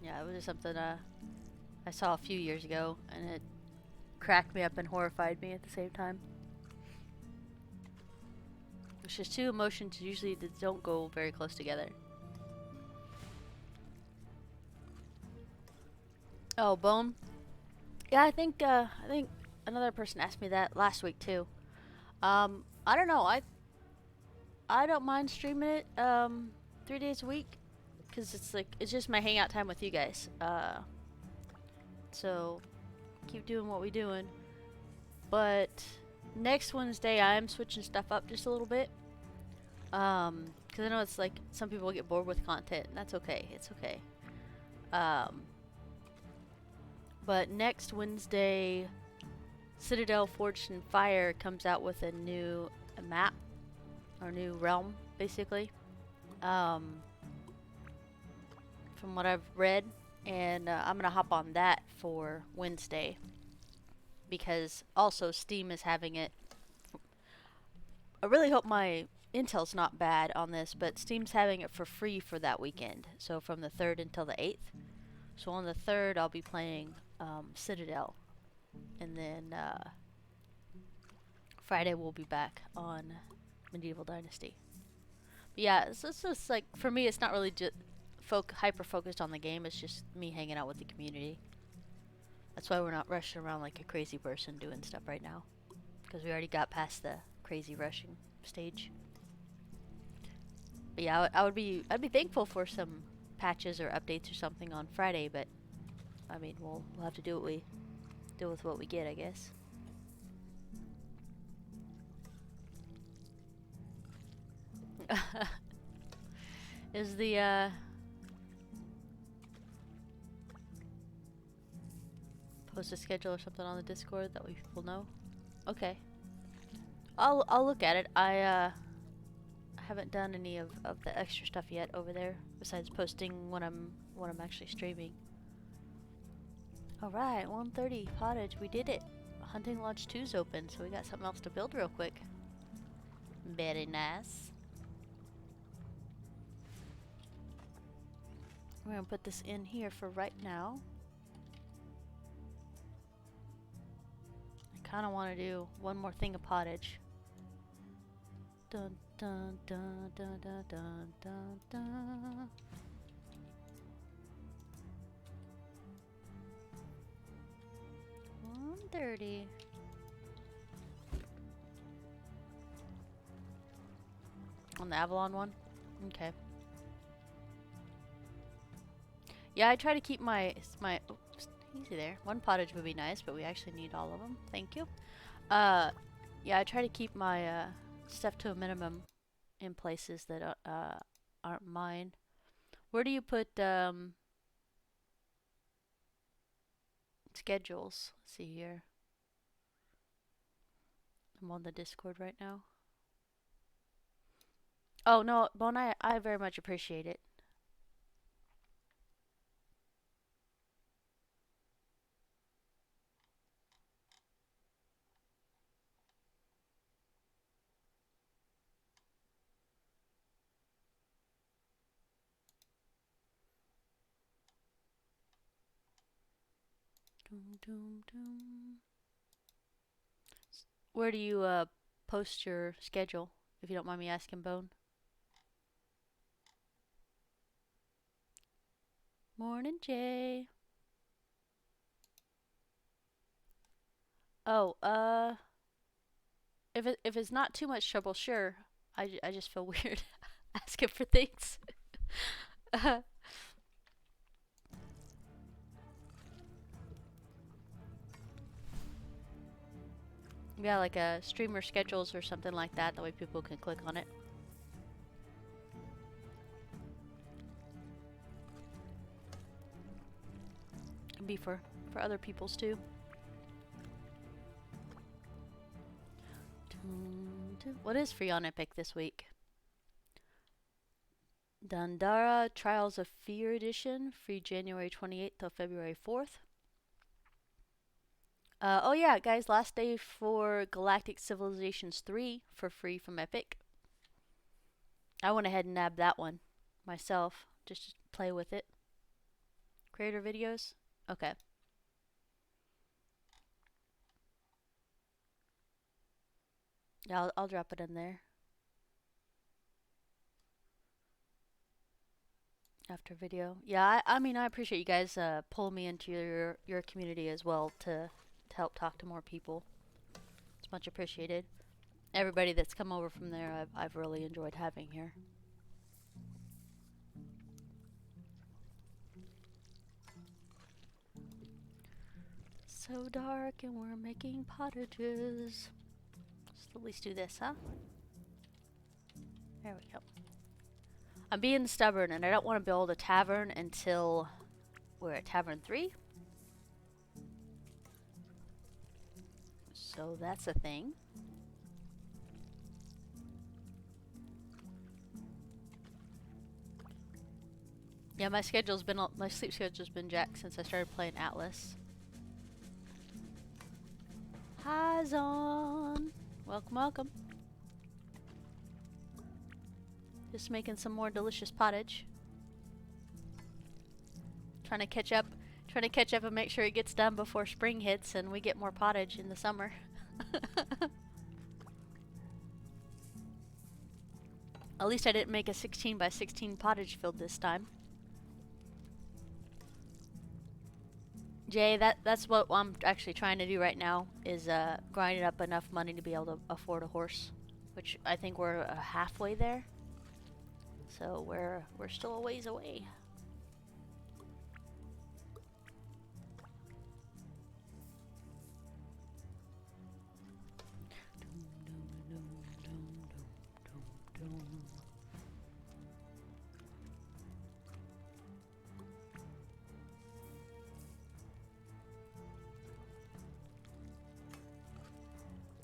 it was just something I saw a few years ago, and it cracked me up and horrified me at the same time. It's just two emotions usually that don't go very close together. Oh, bone. Yeah, I think another person asked me that last week too. I don't know. I don't mind streaming it 3 days a week, because it's just my hangout time with you guys. So keep doing what we doing. But next Wednesday I'm switching stuff up just a little bit. Because I know it's like some people get bored with content, and that's okay. It's okay. But next Wednesday, Citadel Forged in Fire comes out with a new map, or new realm, basically. From what I've read, and I'm gonna hop on that for Wednesday, because also Steam is having it. I really hope my intel's not bad on this, but Steam's having it for free for that weekend, so from the 3rd until the 8th. So on the 3rd I'll be playing Citadel, and then Friday we'll be back on Medieval Dynasty. But yeah, it's just like, for me it's not really just hyper focused on the game, it's just me hanging out with the community. That's why we're not rushing around like a crazy person doing stuff right now, because we already got past the crazy rushing stage. But yeah, I'd be thankful for some patches or updates or something on Friday, but I mean, we'll have to do with what we get, I guess. Is the post a schedule or something on the Discord that we will know? Okay. I'll look at it. I haven't done any of the extra stuff yet over there, besides posting when I'm actually streaming. Alright, 1:30 Pottage, we did it. Hunting Lodge 2's open, so we got something else to build real quick. Very nice. We're gonna put this in here for right now. I kinda wanna do one more thing of Pottage. Dun dun dun dun dun dun dun dun. $130. On the Avalon one? Okay. Yeah, I try to keep my oops, easy there. One pottage would be nice, but we actually need all of them. Thank you. Yeah, I try to keep my stuff to a minimum in places that aren't mine. Where do you put schedules? Let's see here. I'm on the Discord right now. Oh no, Bone, I very much appreciate it. Doom, doom, doom. Where do you post your schedule, if you don't mind me asking, Bone? Morning, Jay. Oh, if it's not too much trouble, sure. I just feel weird asking for things. Yeah, like a streamer schedules or something like that. That way people can click on it. Can be for other people's too. What is free on Epic this week? Dandara Trials of Fear Edition, free January 28th till February 4th. Oh yeah, guys, last day for Galactic Civilizations 3 for free from Epic. I went ahead and nabbed that one myself, just to play with it. Creator videos? Okay. Yeah, I'll drop it in there. After video. Yeah, I mean, I appreciate you guys pull me into your community as well to help talk to more people. It's much appreciated. Everybody that's come over from there, I've really enjoyed having here. So dark and we're making pottages. Let's at least do this, huh? There we go. I'm being stubborn and I don't want to build a tavern until we're at Tavern 3. So that's a thing. Yeah, my sleep schedule's been jacked since I started playing Atlas. Hi, Zon. Welcome, welcome. Just making some more delicious pottage. Trying to catch up and make sure it gets done before spring hits and we get more pottage in the summer. At least I didn't make a 16 by 16 pottage field this time. Jay, that's what I'm actually trying to do right now, is grind up enough money to be able to afford a horse, which I think we're halfway there. So we're still a ways away.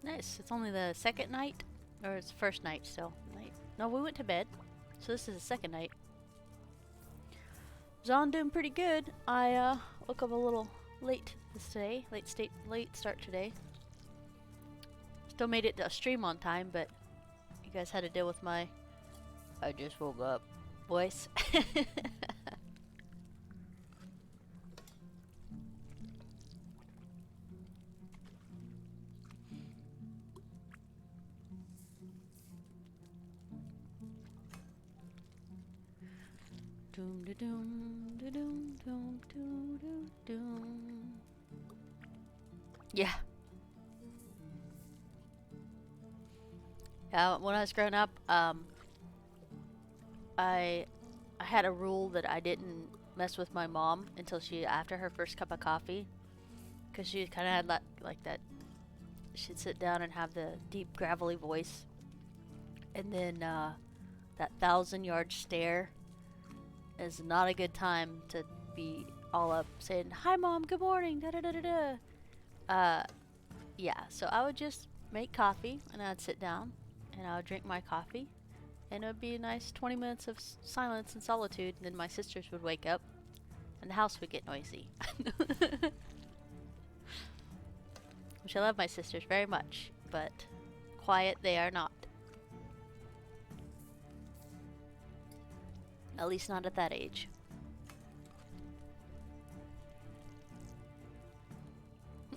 Nice. It's only the second night, or it's the first night still. No, we went to bed, so this is the second night. Zon doing pretty good. I woke up a little late today. Late start today. Still made it to a stream on time, but you guys had to deal with my I just woke up voice. Doom da doom da doom doom doom doom doom. Yeah. When I was growing up, I had a rule that I didn't mess with my mom until after her first cup of coffee, because she kind of had like that. She'd sit down and have the deep gravelly voice, and then that 1,000-yard stare is not a good time to be all up saying, "Hi, Mom. Good morning." Da da da da da. Yeah. So I would just make coffee, and I'd sit down, and I would drink my coffee, and it would be a nice 20 minutes of silence and solitude, and then my sisters would wake up, and the house would get noisy. Which I love my sisters very much, but quiet they are not. At least not at that age.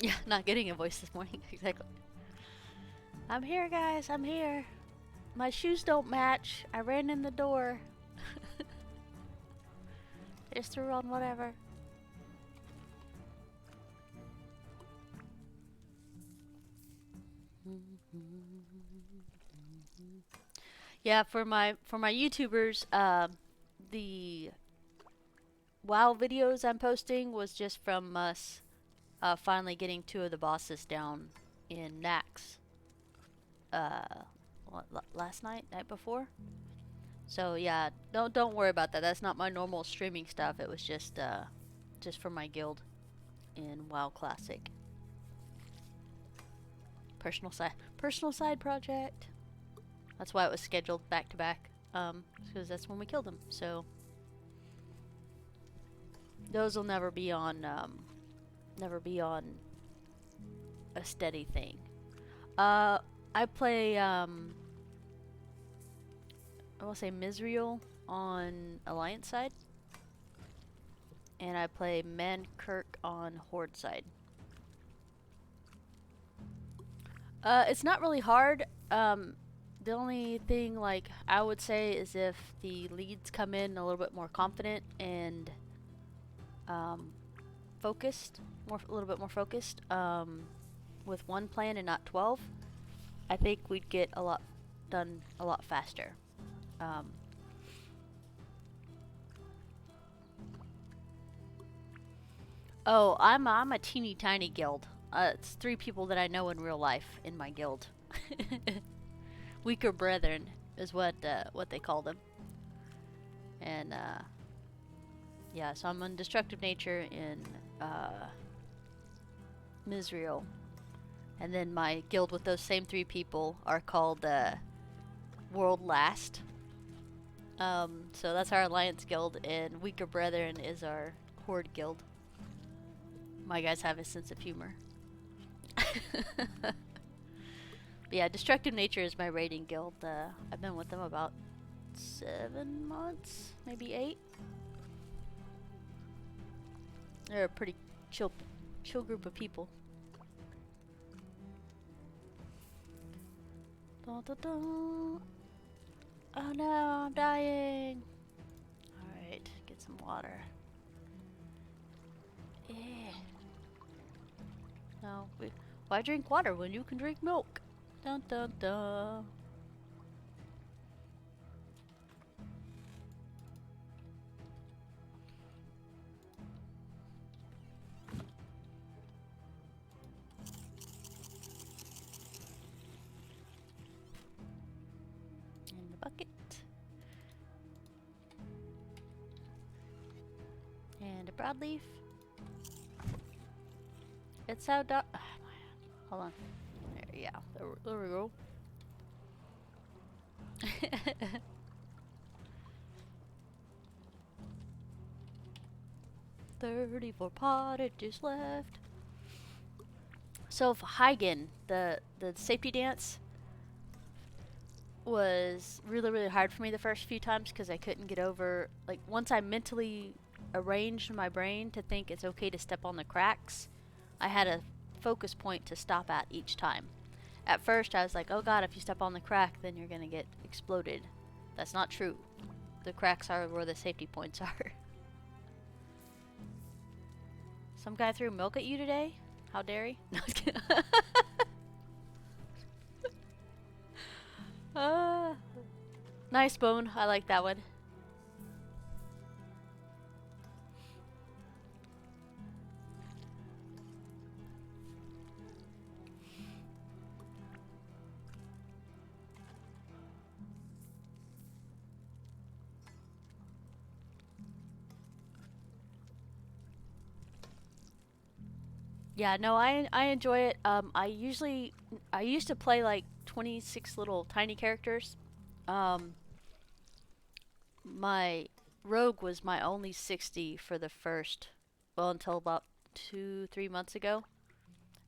Yeah, not getting a voice this morning. Exactly. I'm here, guys. I'm here. My shoes don't match. I ran in the door. Just threw on whatever. Yeah, for my YouTubers, the WoW videos I'm posting was just from us finally getting 2 of the bosses down in Nax. Last night before. So yeah, don't worry about that. That's not my normal streaming stuff. It was just for my guild in WoW Classic. Personal side project. That's why it was scheduled back to back. Because that's when we killed him. So those will never be on a steady thing. I play I will say Misriel on Alliance side, and I play Mankirk on Horde side. It's not really hard. The only thing like I would say is if the leads come in a little bit more confident and focused, a little bit more focused, with one plan and not 12, I think we'd get done a lot faster. Oh, I'm a teeny tiny guild. It's 3 people that I know in real life in my guild. Weaker brethren is what they call them. And yeah, so I'm on destructive nature in Misriel. And then my guild with those same 3 people are called World Last. So that's our Alliance guild, and Weaker Brethren is our Horde guild. My guys have a sense of humor. But yeah, Destructive Nature is my raiding guild. I've been with them about 7 months, maybe 8. They're a pretty chill group of people. Dun, dun, dun. Oh no, I'm dying. Alright, get some water. Yeah. No, why drink water when you can drink milk? Dun dun dun. In the bucket. And a broadleaf. It's how hold on. There, yeah, there we go. $34 pottages left. So for Hagen, the safety dance was really hard for me the first few times because I couldn't get over, like, once I mentally arranged my brain to think it's okay to step on the cracks, I had a focus point to stop at each time. At first I was like, oh god, if you step on the crack then you're gonna get exploded. That's not true. The cracks are where the safety points are. Some guy threw milk at you today? How dare he? No, I was kidding. Nice bone. I like that one. Yeah, no, I enjoy it. I used to play like 26 little tiny characters. My rogue was my only 60 for the first, well, until about 2-3 months ago.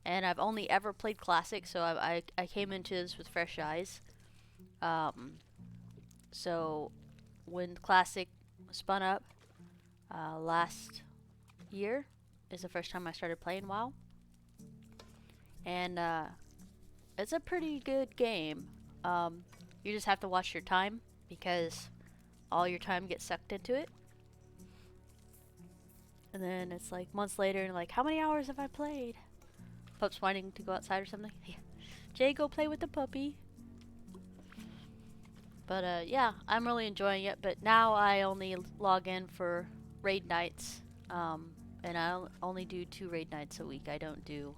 And I've only ever played classic, so I came into this with fresh eyes. So when classic spun up last year is the first time I started playing WoW. And it's a pretty good game. You just have to watch your time because all your time gets sucked into it. And then it's like months later and like, how many hours have I played? Pup's wanting to go outside or something? Yeah. Jay, go play with the puppy. But yeah, I'm really enjoying it. But now I only log in for raid nights, and I only do 2 raid nights a week. I don't do.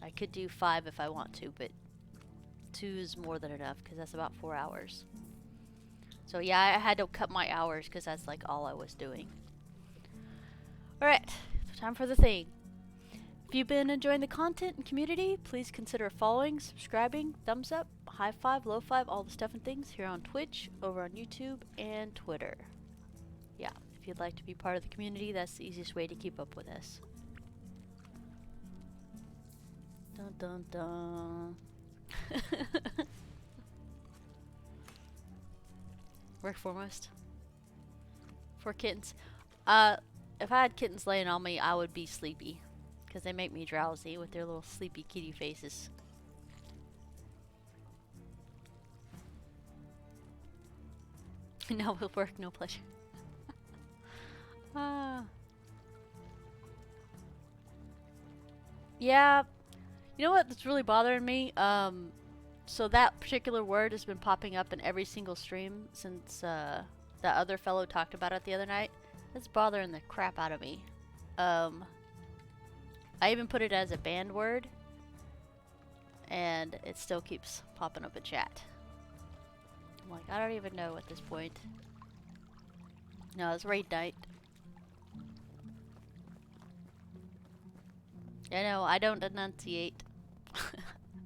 I could do 5 if I want to, but 2 is more than enough because that's about 4 hours. So yeah, I had to cut my hours because that's like all I was doing. Alright, time for the thing. If you've been enjoying the content and community, please consider following, subscribing, thumbs up, high five, low five, all the stuff and things here on Twitch, over on YouTube, and Twitter. Yeah, if you'd like to be part of the community, that's the easiest way to keep up with us. Dun dun dun. Work foremost. For kittens. If I had kittens laying on me, I would be sleepy. Because they make me drowsy with their little sleepy kitty faces. No work, no pleasure. Yeah. You know what that's really bothering me? So that particular word has been popping up in every single stream since that other fellow talked about it the other night. It's bothering the crap out of me. I even put it as a banned word, and it still keeps popping up in chat. I'm like, I don't even know at this point. No, it's raid night. I know, I don't enunciate.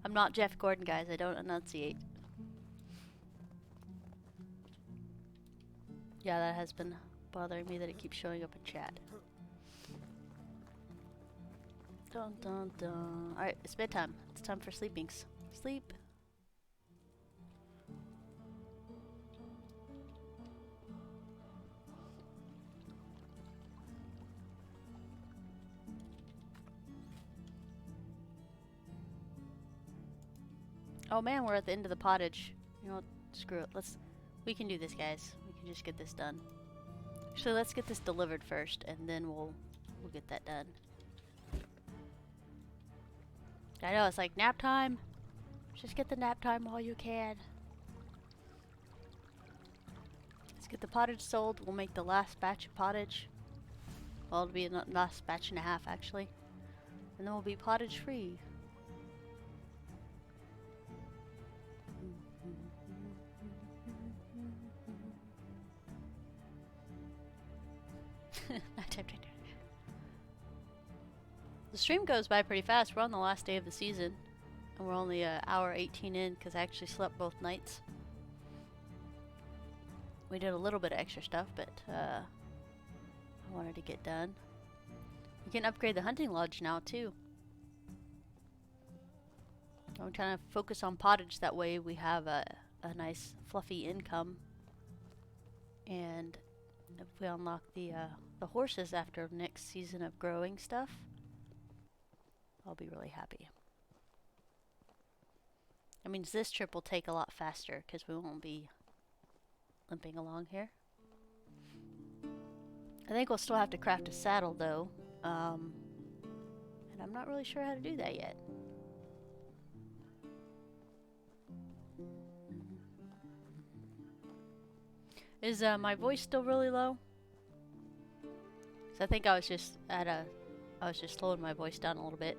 I'm not Jeff Gordon, guys. I don't enunciate. Yeah, that has been bothering me that it keeps showing up in chat. Dun dun dun. Alright, it's bedtime. It's time for sleepings. Sleep. Oh man, we're at the end of the pottage. You know what? Screw it. We can do this, guys. We can just get this done. Actually, let's get this delivered first, and then we'll get that done. I know, it's like nap time. Just get the nap time while you can. Let's get the pottage sold. We'll make the last batch of pottage. Well, it'll be a last batch and a half, actually. And then we'll be pottage free. The stream goes by pretty fast. We're on the last day of the season, and we're only an hour 18 in because I actually slept both nights. We did a little bit of extra stuff, but I wanted to get done. You can upgrade the hunting lodge now too. I'm trying to focus on pottage, that way we have a nice fluffy income. And if we unlock the horses after next season of growing stuff, I'll be really happy. That means this trip will take a lot faster because we won't be limping along here. I think we'll still have to craft a saddle though, and I'm not really sure how to do that yet. Is my voice still really low? 'Cause I think I was just slowing my voice down a little bit.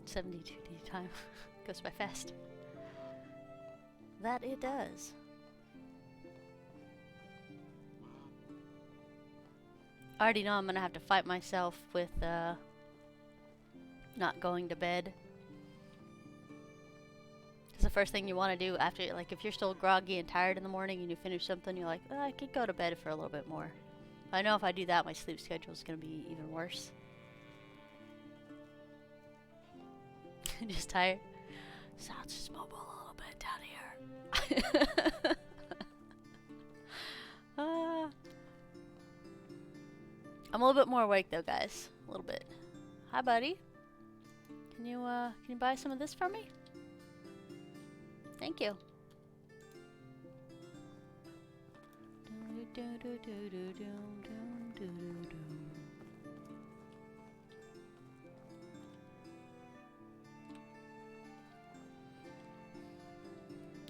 $72 time goes by fast. That it does. I already know I'm gonna have to fight myself with not going to bed. It's the first thing you want to do after, like, if you're still groggy and tired in the morning and you finish something, you're like, oh, I could go to bed for a little bit more. I know if I do that, my sleep schedule is gonna be even worse. Just tired. Sounds just mobile a little bit down here. I'm a little bit more awake though, guys. A little bit. Hi, buddy. Can you buy some of this for me? Thank you.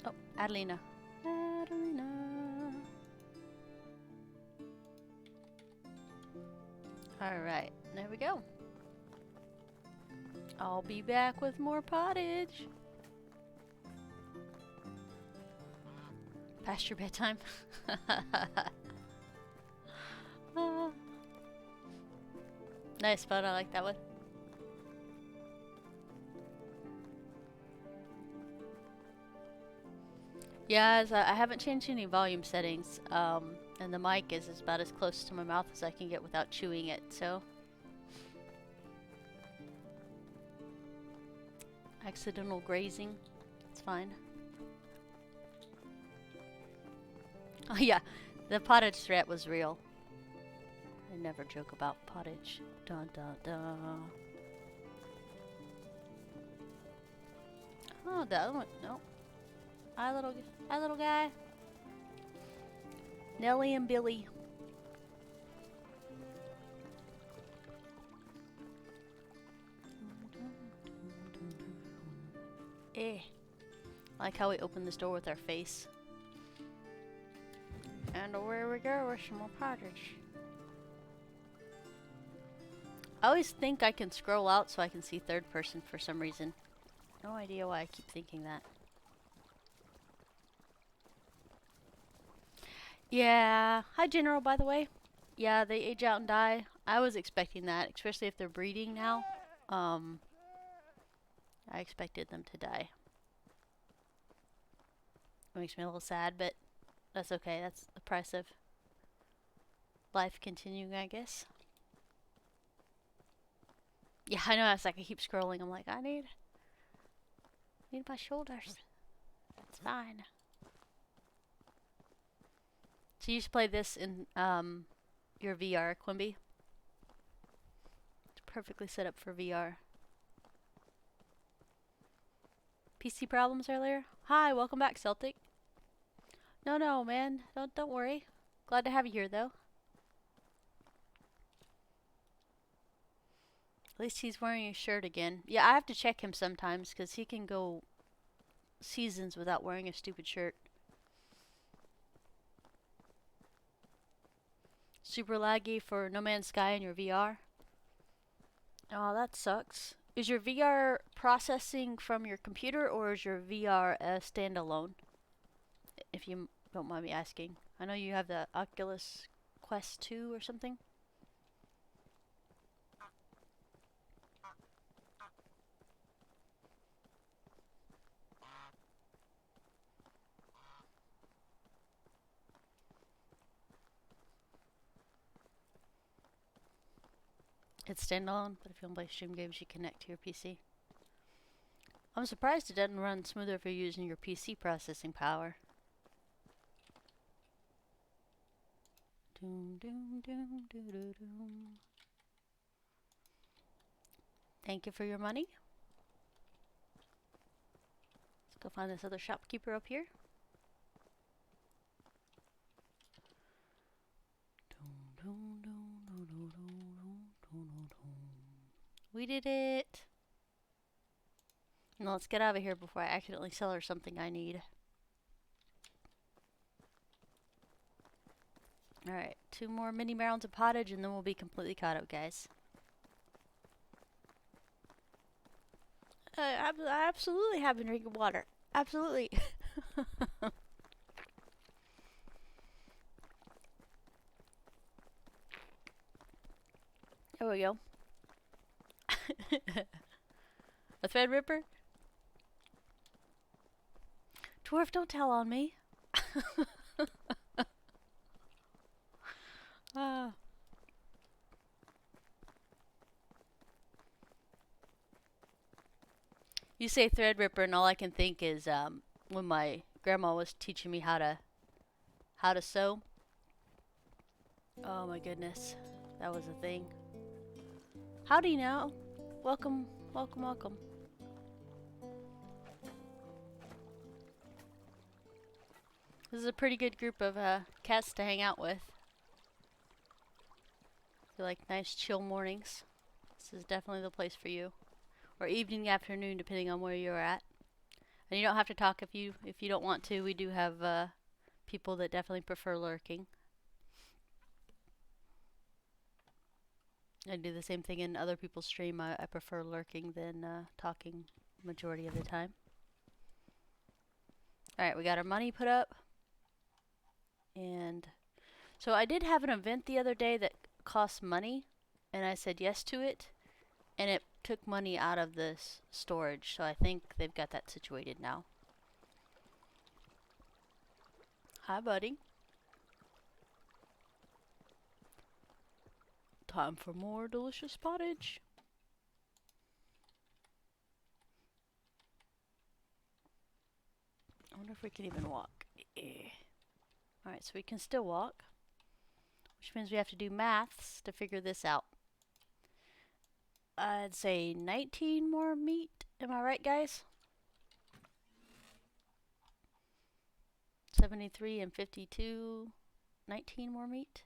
Oh, Adelina. Adelina. Alright, there we go. I'll be back with more pottage. Past your bedtime. Nice spot, I like that one. Yeah, I haven't changed any volume settings, and the mic is about as close to my mouth as I can get without chewing it, so. Accidental grazing, it's fine. Oh yeah, the pottage threat was real. I never joke about pottage. Dun dun dun. Oh, the other one, no. Hi little guy. Nellie and Billy. Eh. I like how we open this door with our face. And where we go with some more pottage. I always think I can scroll out so I can see third person for some reason. No idea why I keep thinking that. Yeah. Hi, General, by the way. Yeah, they age out and die. I was expecting that, especially if they're breeding now. I expected them to die. It makes me a little sad, but that's okay. That's the price of life continuing, I guess. Yeah, I know. It's like I keep scrolling. I'm like, I need my shoulders. That's fine. So you used to play this in your VR, Quimby? It's perfectly set up for VR. PC problems earlier? Hi, welcome back, Celtic. No, man. Don't worry. Glad to have you here, though. At least he's wearing his shirt again. Yeah, I have to check him sometimes, because he can go seasons without wearing a stupid shirt. Super laggy for No Man's Sky in your VR. Oh, that sucks. Is your VR processing from your computer, or is your VR a standalone? If you don't mind me asking. I know you have the Oculus Quest 2 or something. It's standalone, but if you want to play stream games, you connect to your PC. I'm surprised it doesn't run smoother if you're using your PC processing power. Doom, doom, doom, doo, doo, doom. Thank you for your money. Let's go find this other shopkeeper up here. We did it. Now let's get out of here before I accidentally sell her something I need. Alright, 2 more mini rounds of pottage and then we'll be completely caught up, guys. I absolutely have a drink of water. Absolutely. There we go. A thread ripper? Dwarf, don't tell on me. You say thread ripper and all I can think is when my grandma was teaching me how to sew. Oh my goodness. That was a thing. Howdy now. Welcome, welcome, welcome. This is a pretty good group of cats to hang out with. If you like nice chill mornings, this is definitely the place for you. Or evening, afternoon, depending on where you're at. And you don't have to talk if you don't want to. We do have people that definitely prefer lurking. I do the same thing in other people's stream. I prefer lurking than talking majority of the time. Alright, we got our money put up. And so I did have an event the other day that cost money, and I said yes to it, and it took money out of this storage, so I think they've got that situated now. Hi, buddy. Time for more delicious pottage. I wonder if we can even walk. Alright, so we can still walk, which means we have to do maths to figure this out. I'd say 19 more meat. Am I right, guys? 73 and 52. 19 more meat.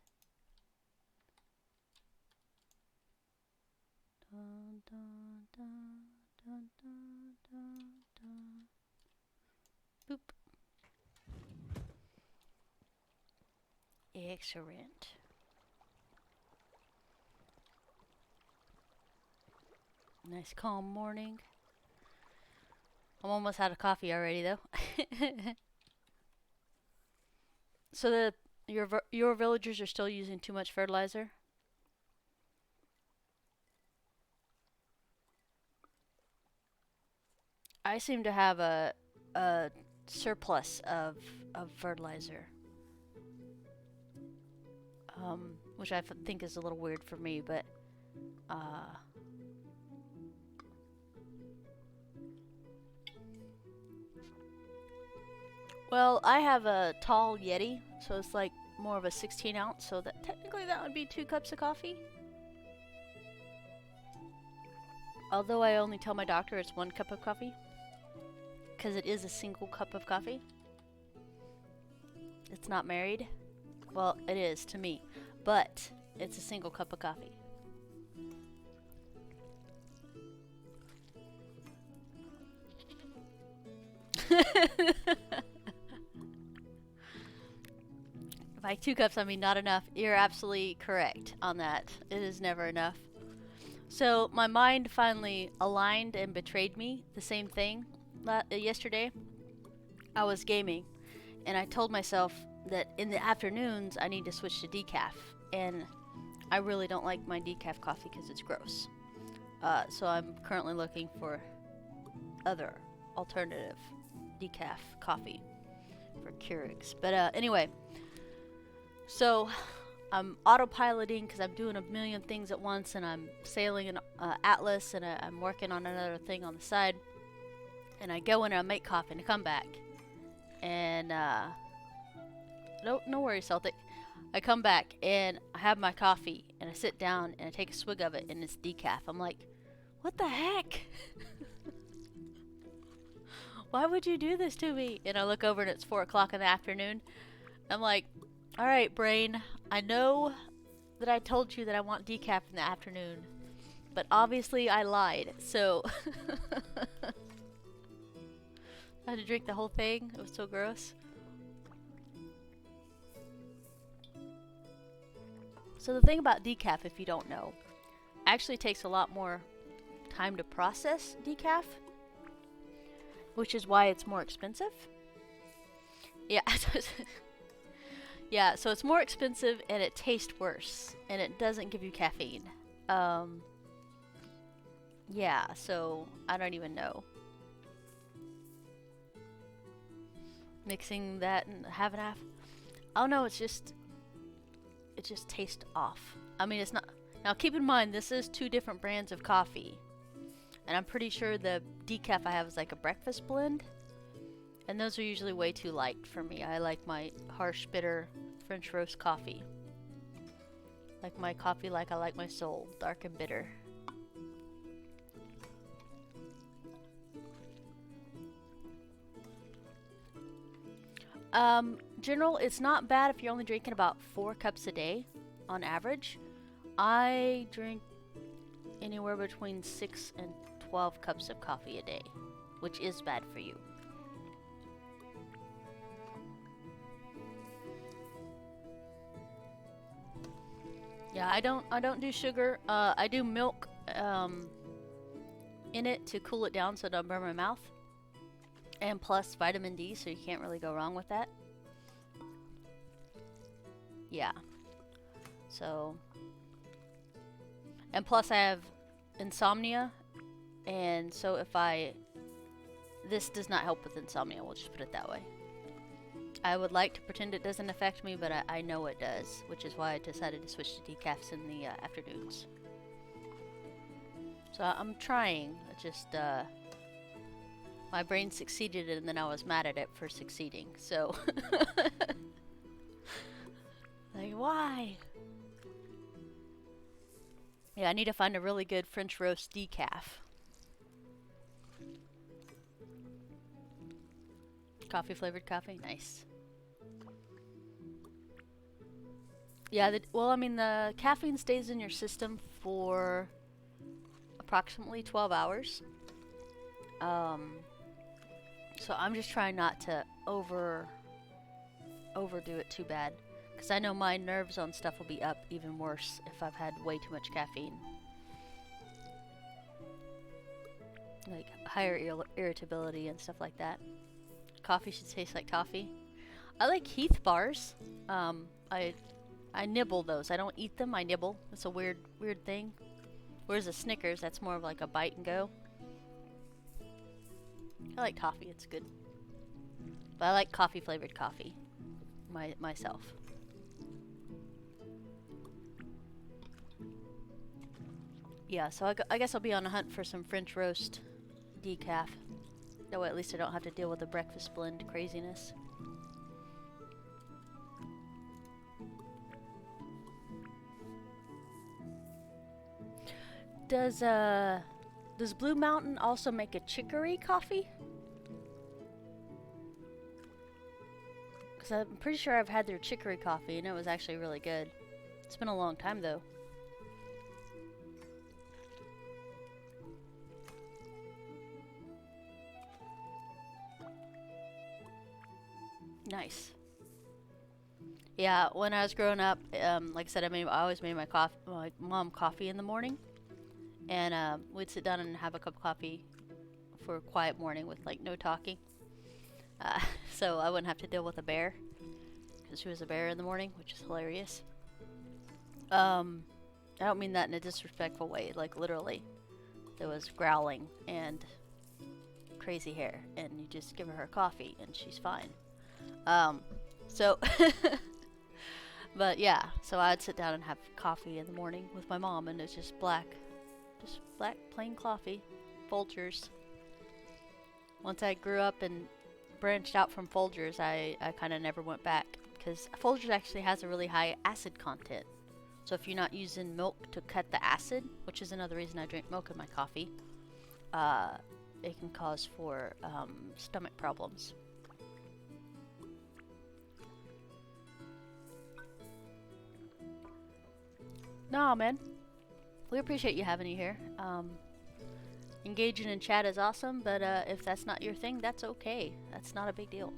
Dun, dun, dun, dun, dun, dun, dun. Boop. Excellent. Nice calm morning. I'm almost out of coffee already though. So your villagers are still using too much fertilizer? I seem to have a surplus of fertilizer. Which I think is a little weird for me, but well, I have a tall Yeti, so it's like more of a 16 ounce, so that technically that would be 2 cups of coffee. Although I only tell my doctor it's 1 cup of coffee, because it is a single cup of coffee. It's not married. Well, it is to me, but it's a single cup of coffee. By 2 cups, I mean not enough. You're absolutely correct on that. It is never enough. So my mind finally aligned and betrayed me. The same thing. Yesterday, I was gaming, and I told myself that in the afternoons I need to switch to decaf, and I really don't like my decaf coffee because it's gross. So I'm currently looking for other alternative decaf coffee for Keurigs. But anyway, so I'm autopiloting because I'm doing a million things at once, and I'm sailing an Atlas, and I'm working on another thing on the side. And I go in and I make coffee, and I come back, and no worries, Celtic. I come back and I have my coffee, and I sit down and I take a swig of it, and it's decaf. I'm like, what the heck? Why would you do this to me? And I look over and it's 4 o'clock in the afternoon. I'm like, all right, brain, I know that I told you that I want decaf in the afternoon, but obviously I lied, so I had to drink the whole thing. It was so gross. So the thing about decaf, if you don't know, actually takes a lot more time to process decaf, which is why it's more expensive. Yeah. Yeah, so it's more expensive and it tastes worse, and it doesn't give you caffeine. Yeah, so I don't even know. Mixing that and half and half. Oh no, it just tastes off. I mean, it's not. Now keep in mind, this is 2 different brands of coffee, and I'm pretty sure the decaf I have is like a breakfast blend, and those are usually way too light for me. I like my harsh, bitter French roast coffee. Like my coffee like I like my soul, dark and bitter. General, it's not bad if you're only drinking about 4 cups a day on average. I drink anywhere between 6 and 12 cups of coffee a day, which is bad for you. Yeah, I don't do sugar. I do milk in it to cool it down so it don't burn my mouth. And plus vitamin D, so you can't really go wrong with that. Yeah. So, and plus I have insomnia, and so this does not help with insomnia, we'll just put it that way. I would like to pretend it doesn't affect me, but I know it does, which is why I decided to switch to decafs in the afternoons. So I'm trying, just my brain succeeded and then I was mad at it for succeeding, so like, why? Yeah, I need to find a really good French roast decaf. Coffee flavored coffee? Nice. Yeah, well, I mean, the caffeine stays in your system for approximately 12 hours. So I'm just trying not to overdo it too bad. Because I know my nerves on stuff will be up even worse if I've had way too much caffeine. Like higher irritability and stuff like that. Coffee should taste like toffee. I like Heath bars. I nibble those. I don't eat them, I nibble. It's a weird thing. Whereas a Snickers, that's more of like a bite and go. I like toffee, it's good. But I like coffee flavored coffee. Myself. Yeah, so I guess I'll be on a hunt for some French roast decaf. That way at least I don't have to deal with the breakfast blend craziness. Does Blue Mountain also make a chicory coffee? Because I'm pretty sure I've had their chicory coffee and it was actually really good. It's been a long time though. Nice. Yeah, when I was growing up, like I said, I always made my mom coffee in the morning. And we'd sit down and have a cup of coffee for a quiet morning with like no talking. So I wouldn't have to deal with a bear. Because she was a bear in the morning, which is hilarious. I don't mean that in a disrespectful way. Like literally. There was growling and crazy hair. And you just give her coffee and she's fine. But yeah, so I'd sit down and have coffee in the morning with my mom, and it's just black plain coffee, Folgers. Once I grew up and branched out from Folgers, I kind of never went back, because Folgers actually has a really high acid content. So if you're not using milk to cut the acid, which is another reason I drink milk in my coffee, it can cause for stomach problems. Nah, man. We appreciate you having you here. Engaging in chat is awesome, but if that's not your thing, that's okay. That's not a big deal.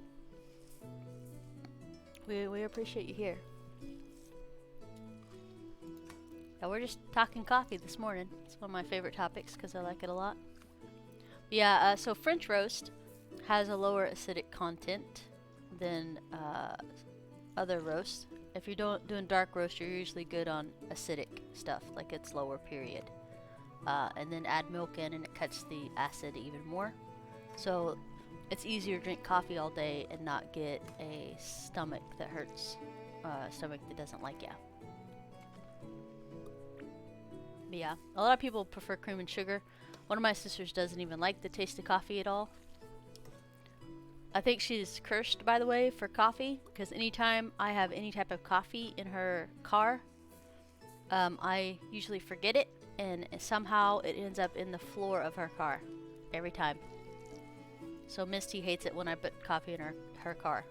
We appreciate you here. Yeah, we're just talking coffee this morning. It's one of my favorite topics because I like it a lot. Yeah, so French roast has a lower acidic content than other roasts. If you're doing dark roast, you're usually good on acidic stuff, like it's lower period. And then add milk in and it cuts the acid even more. So it's easier to drink coffee all day and not get a stomach that hurts, stomach that doesn't like you. But yeah, a lot of people prefer cream and sugar. One of my sisters doesn't even like the taste of coffee at all. I think she's cursed, by the way, for coffee, because anytime I have any type of coffee in her car, I usually forget it, and somehow it ends up in the floor of her car, every time. So Misty hates it when I put coffee in her car.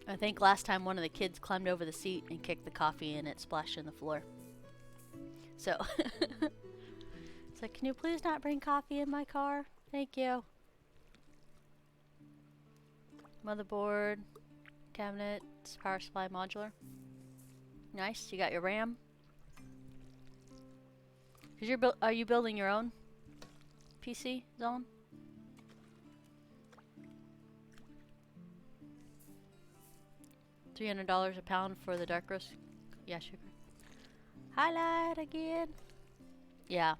I think last time one of the kids climbed over the seat and kicked the coffee and it splashed in the floor. So, it's like, can you please not bring coffee in my car? Thank you. Motherboard, cabinet, power supply modular. Nice. You got your RAM. Cause are you building your own PC, Zone? $300 a pound for the dark roast. Yeah, sugar. Highlight again. Yeah.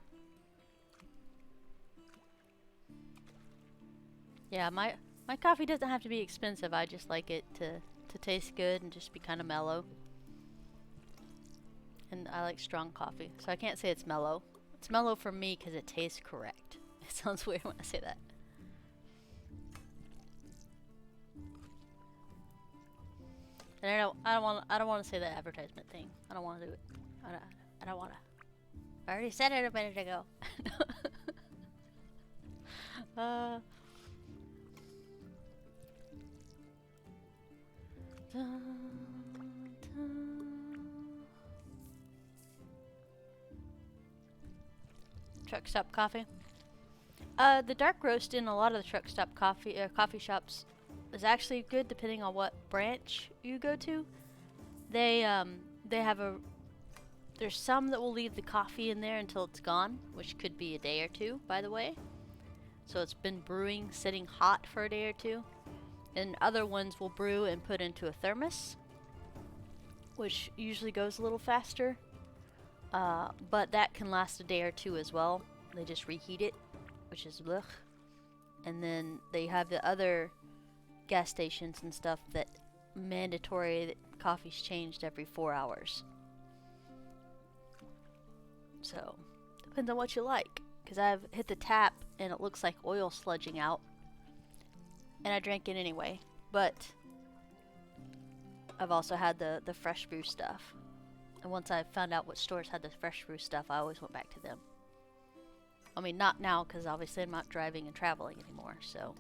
Yeah, my coffee doesn't have to be expensive. I just like it to taste good and just be kind of mellow. And I like strong coffee, so I can't say it's mellow. It's mellow for me because it tastes correct. It sounds weird when I say that. And I don't want to say the advertisement thing. I don't want to do it. I don't want to. I already said it a minute ago. Truck stop coffee. The dark roast in a lot of the truck stop coffee shops is actually good depending on what branch you go to. They have there's some that will leave the coffee in there until it's gone, which could be a day or two, by the way. So it's been brewing, sitting hot for a day or two. And other ones will brew and put into a thermos, which usually goes a little faster. But that can last a day or two as well. They just reheat it, which is blech. And then they have the other gas stations and stuff that mandatory that coffee's changed every 4 hours. So, depends on what you like. Because I've hit the tap and it looks like oil sludging out. And I drank it anyway. But I've also had the fresh brew stuff. And once I found out what stores had the fresh brew stuff, I always went back to them. I mean, not now, because obviously I'm not driving and traveling anymore, so.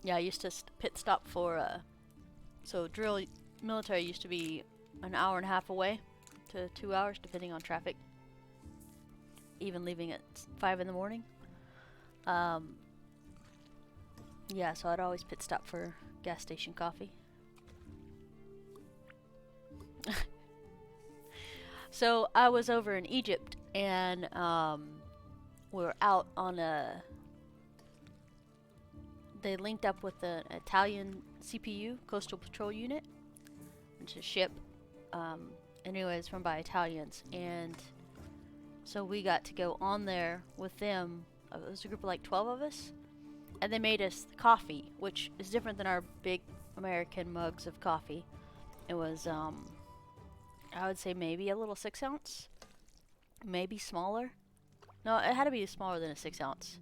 Yeah, I used to pit stop for, so drill military used to be an hour and a half away to 2 hours, depending on traffic. Even leaving at 5 in the morning. Yeah, so I'd always pit stop for gas station coffee. So I was over in Egypt and we were out on they linked up with the Italian CPU, Coastal Patrol Unit, which is a ship. Anyways, run by Italians, and so we got to go on there with them. It was a group of like 12 of us, and they made us coffee, which is different than our big American mugs of coffee. It was, I would say maybe a little 6 ounce, maybe smaller. No, it had to be smaller than a 6 ounce,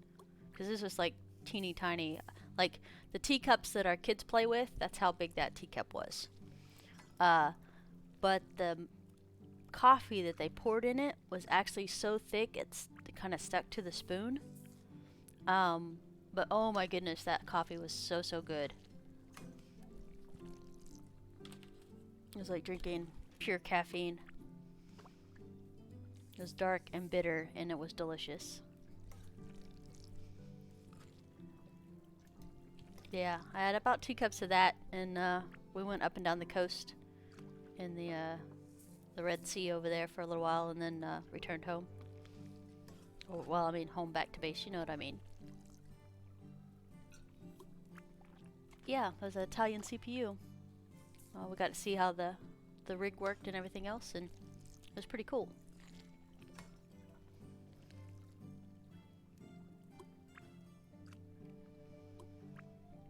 because this was like teeny tiny, like the teacups that our kids play with. That's how big that teacup was. But the coffee that they poured in it was actually so thick it kind of stuck to the spoon. But oh my goodness, that coffee was so good. It was like drinking pure caffeine. It was dark and bitter, and it was delicious. Yeah, I had about 2 cups of that, and we went up and down the coast in the Red Sea over there for a little while, and then returned home. Or, well, I mean, home back to base, you know what I mean. Yeah, it was an Italian CPU. We got to see how the rig worked and everything else, and it was pretty cool.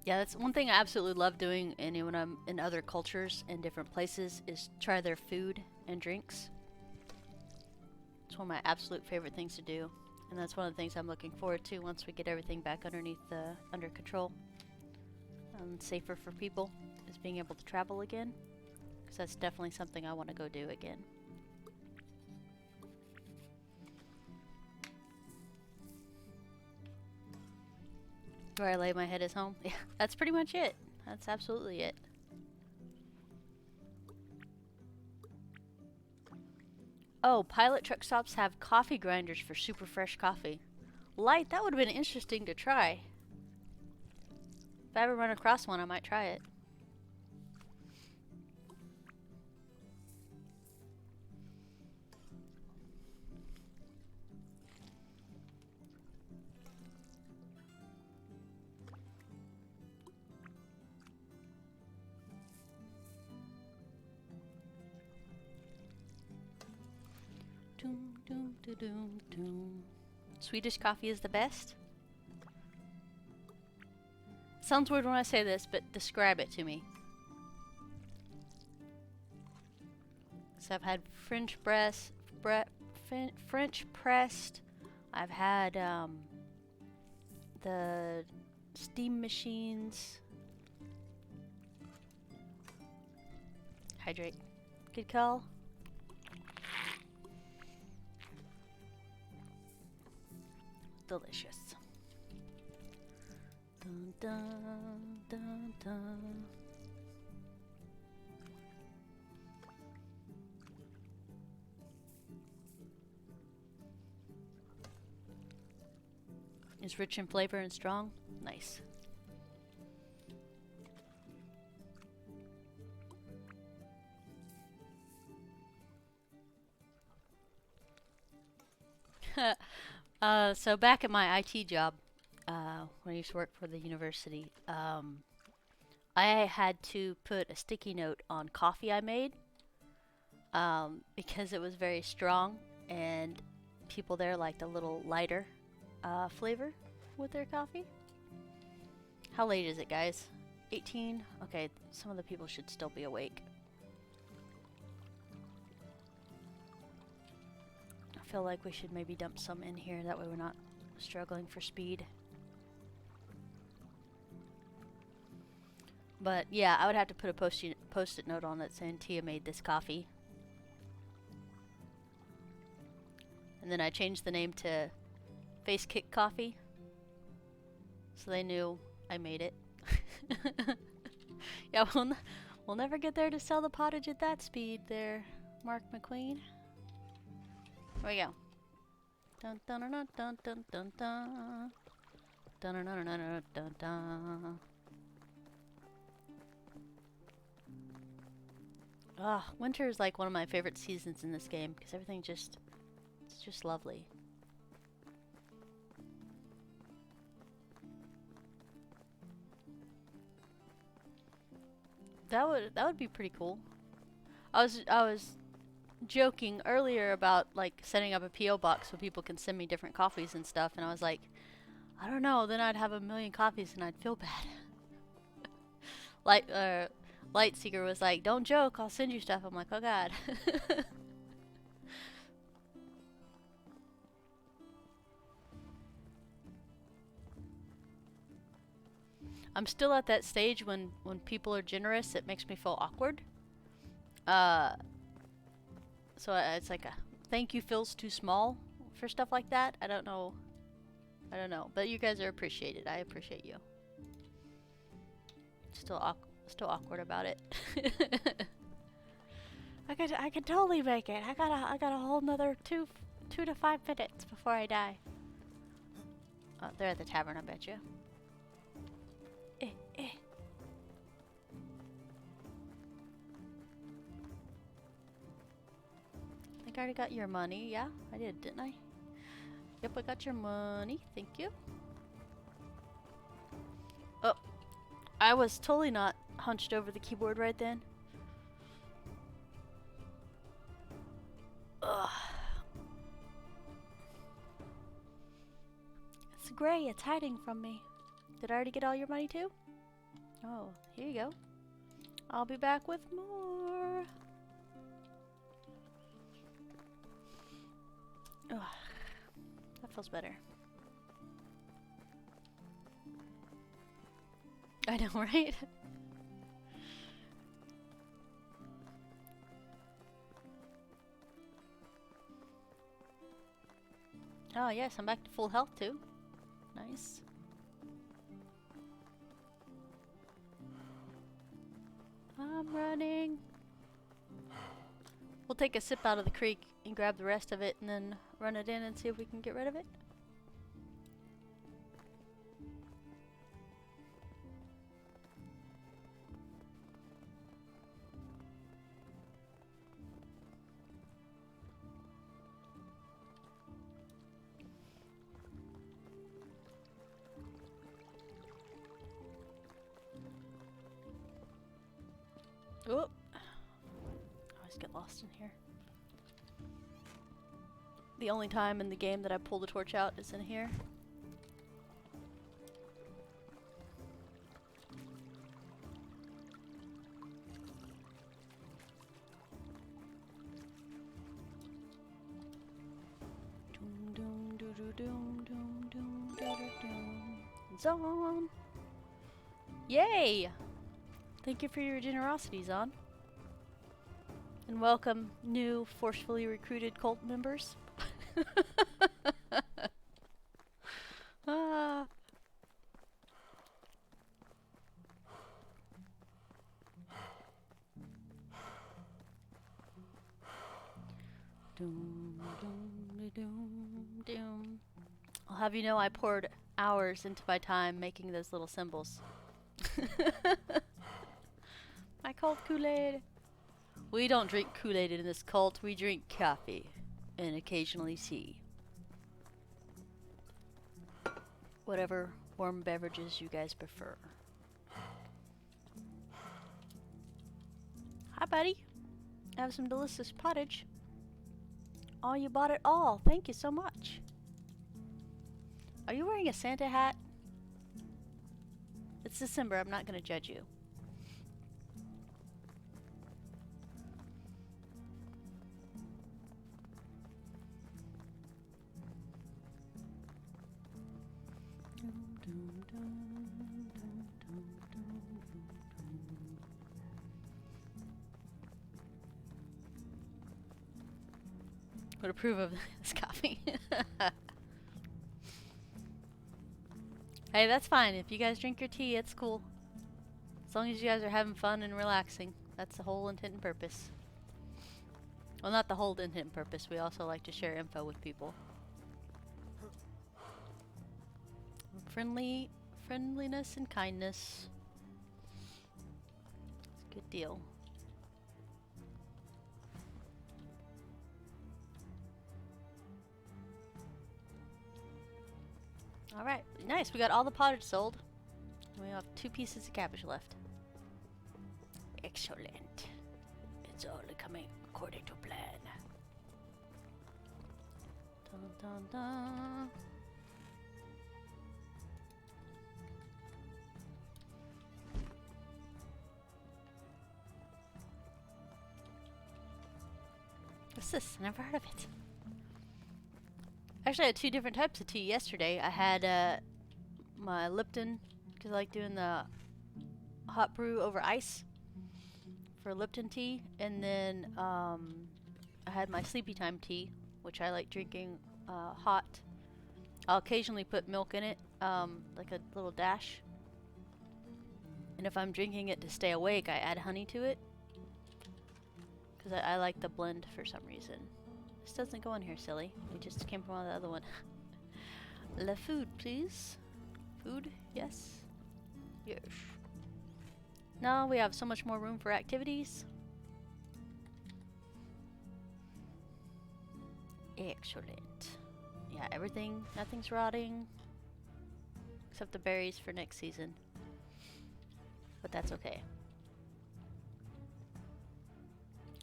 Yeah, that's one thing I absolutely love doing, and when I'm in other cultures and different places, is try their food and drinks. It's one of my absolute favorite things to do, and that's one of the things I'm looking forward to once we get everything back under control and safer for people, is being able to travel again, because that's definitely something I want to go do again. Where I lay my head is home. Yeah, that's pretty much it. That's absolutely it. Oh, pilot truck stops have coffee grinders for super fresh coffee. Light, that would have been interesting to try. If I ever run across one, I might try it. Doom, doom, doom, doom, doom. Swedish coffee is the best? Sounds weird when I say this, but describe it to me. So I've had French pressed. I've had the steam machines. Hydrate. Good call. Delicious. Dun, dun, dun, dun. Is rich in flavor and strong. Nice. So back at my IT job, when I used to work for the university, I had to put a sticky note on coffee I made because it was very strong, and people there liked a little lighter flavor with their coffee. How late is it, guys? 18? Okay, some of the people should still be awake. I feel like we should maybe dump some in here, that way we're not struggling for speed. But yeah, I would have to put a post-it note on it saying Tia made this coffee. And then I changed the name to Face Kick Coffee, so they knew I made it. Yeah, we'll never get there to sell the pottage at that speed there, Mark McQueen. Here we go. Dun dun dun dun dun dun dun. Dun dun dun dun dun dun. Ah, winter is like one of my favorite seasons in this game because everything it's just lovely. That would be pretty cool. I was joking earlier about like setting up a PO box so people can send me different coffees and stuff, and I was like, I don't know, then I'd have a million coffees and I'd feel bad. Like Lightseeker was like, don't joke, I'll send you stuff. I'm like, oh god. I'm still at that stage when people are generous, it makes me feel awkward. So it's like a thank you feels too small for stuff like that. I don't know, but you guys are appreciated. I appreciate you. Still awkward about it. I could totally make it. I got a whole nother 2 to 5 minutes before I die. Oh, they're at the tavern, I bet you. I think I already got your money. Yeah, I did, didn't I? Yep, I got your money. Thank you. Oh, I was totally not hunched over the keyboard right then. Ugh. It's gray. It's hiding from me. Did I already get all your money too? Oh, here you go. I'll be back with more. Ugh. That feels better. I know, right? Oh yes, I'm back to full health too. Nice. I'm running. We'll take a sip out of the creek and grab the rest of it and then run it in and see if we can get rid of it. Oh, I always get lost in here. The only time in the game that I pull the torch out is in here. Doom doom doo doo doom doom doom doo doo doom. Zon! Yay! Thank you for your generosity, Zon. And welcome new forcefully recruited cult members. Ah. Doom, doom, doom, doom. I'll have you know I poured hours into my time making those little symbols. My cult Kool-Aid. We don't drink Kool-Aid in this cult. We drink coffee and occasionally tea. Whatever warm beverages you guys prefer. Hi, buddy. I have some delicious pottage. Oh, you bought it all. Thank you so much. Are you wearing a Santa hat? It's December. I'm not going to judge you. Would approve of this coffee. Hey, that's fine. If you guys drink your tea, it's cool. As long as you guys are having fun and relaxing. That's the whole intent and purpose. Well, not the whole intent and purpose. We also like to share info with people. Friendliness and kindness. It's a good deal. Alright, nice. We got all the pottage sold. We have 2 pieces of cabbage left. Excellent. It's all coming according to plan. Dun, dun, dun. What's this? I never heard of it. Actually, I had 2 different types of tea yesterday. I had my Lipton, because I like doing the hot brew over ice for Lipton tea. And then I had my sleepy time tea, which I like drinking hot. I'll occasionally put milk in it, like a little dash. And if I'm drinking it to stay awake, I add honey to it. Because I like the blend for some reason. This doesn't go in here, silly. It just came from the other one. La food, please. Food, yes. Yes. Now we have so much more room for activities. Excellent. Yeah, everything, nothing's rotting. Except the berries for next season. But that's okay.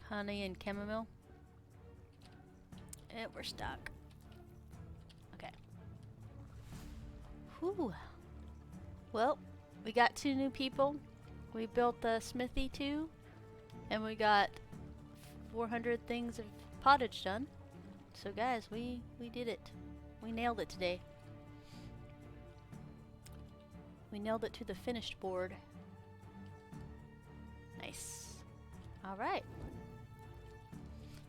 Honey and chamomile. And we're stuck. Okay. Whew. Well, we got 2 new people. We built the Smithy 2. And we got 400 things of pottage done. So guys, we did it. We nailed it today. We nailed it to the finished board. Nice. Alright.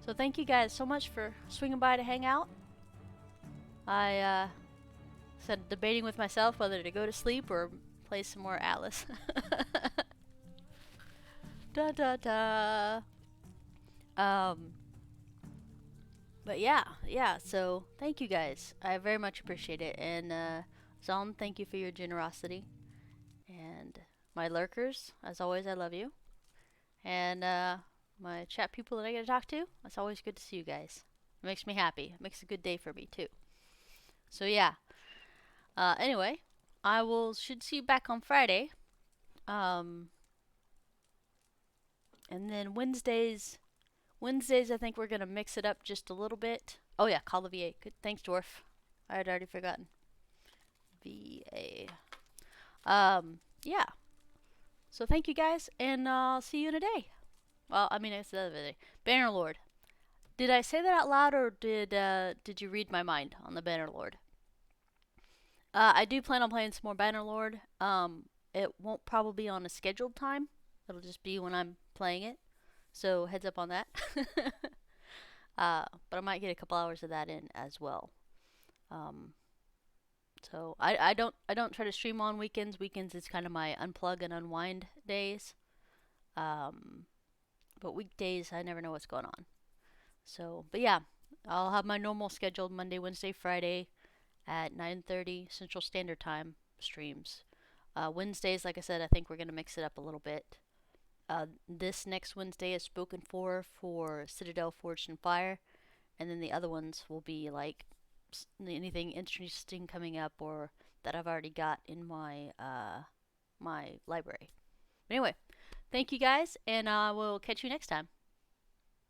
So thank you guys so much for swinging by to hang out. I said debating with myself whether to go to sleep or play some more Atlas. Da da da. But yeah. So thank you guys. I very much appreciate it. And Zon, thank you for your generosity. And my lurkers, as always, I love you. And my chat people that I get to talk to, it's always good to see you guys. It makes me happy. It makes a good day for me too. So yeah. Anyway, I will should see you back on Friday. Um, and then Wednesdays, I think we're gonna mix it up just a little bit. Oh yeah, call the VA. Good, thanks, Dwarf. I had already forgotten. VA. Yeah. So thank you guys, and I'll see you in a day. Well, I mean it's the other day. Bannerlord. Did I say that out loud, or did you read my mind on the Bannerlord? I do plan on playing some more Bannerlord. It won't probably be on a scheduled time. It'll just be when I'm playing it. So heads up on that. But I might get a couple hours of that in as well. Um, so I don't try to stream on weekends. Weekends is kind of my unplug and unwind days. Um, but weekdays I never know what's going on. So, but yeah, I'll have my normal scheduled Monday, Wednesday, Friday at 9:30 Central Standard Time streams. Wednesdays, like I said, I think we're gonna mix it up a little bit. This next Wednesday is spoken for Citadel Forged in Fire, and then the other ones will be like anything interesting coming up or that I've already got in my library. But anyway, thank you guys, and I will catch you next time.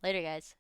Later, guys.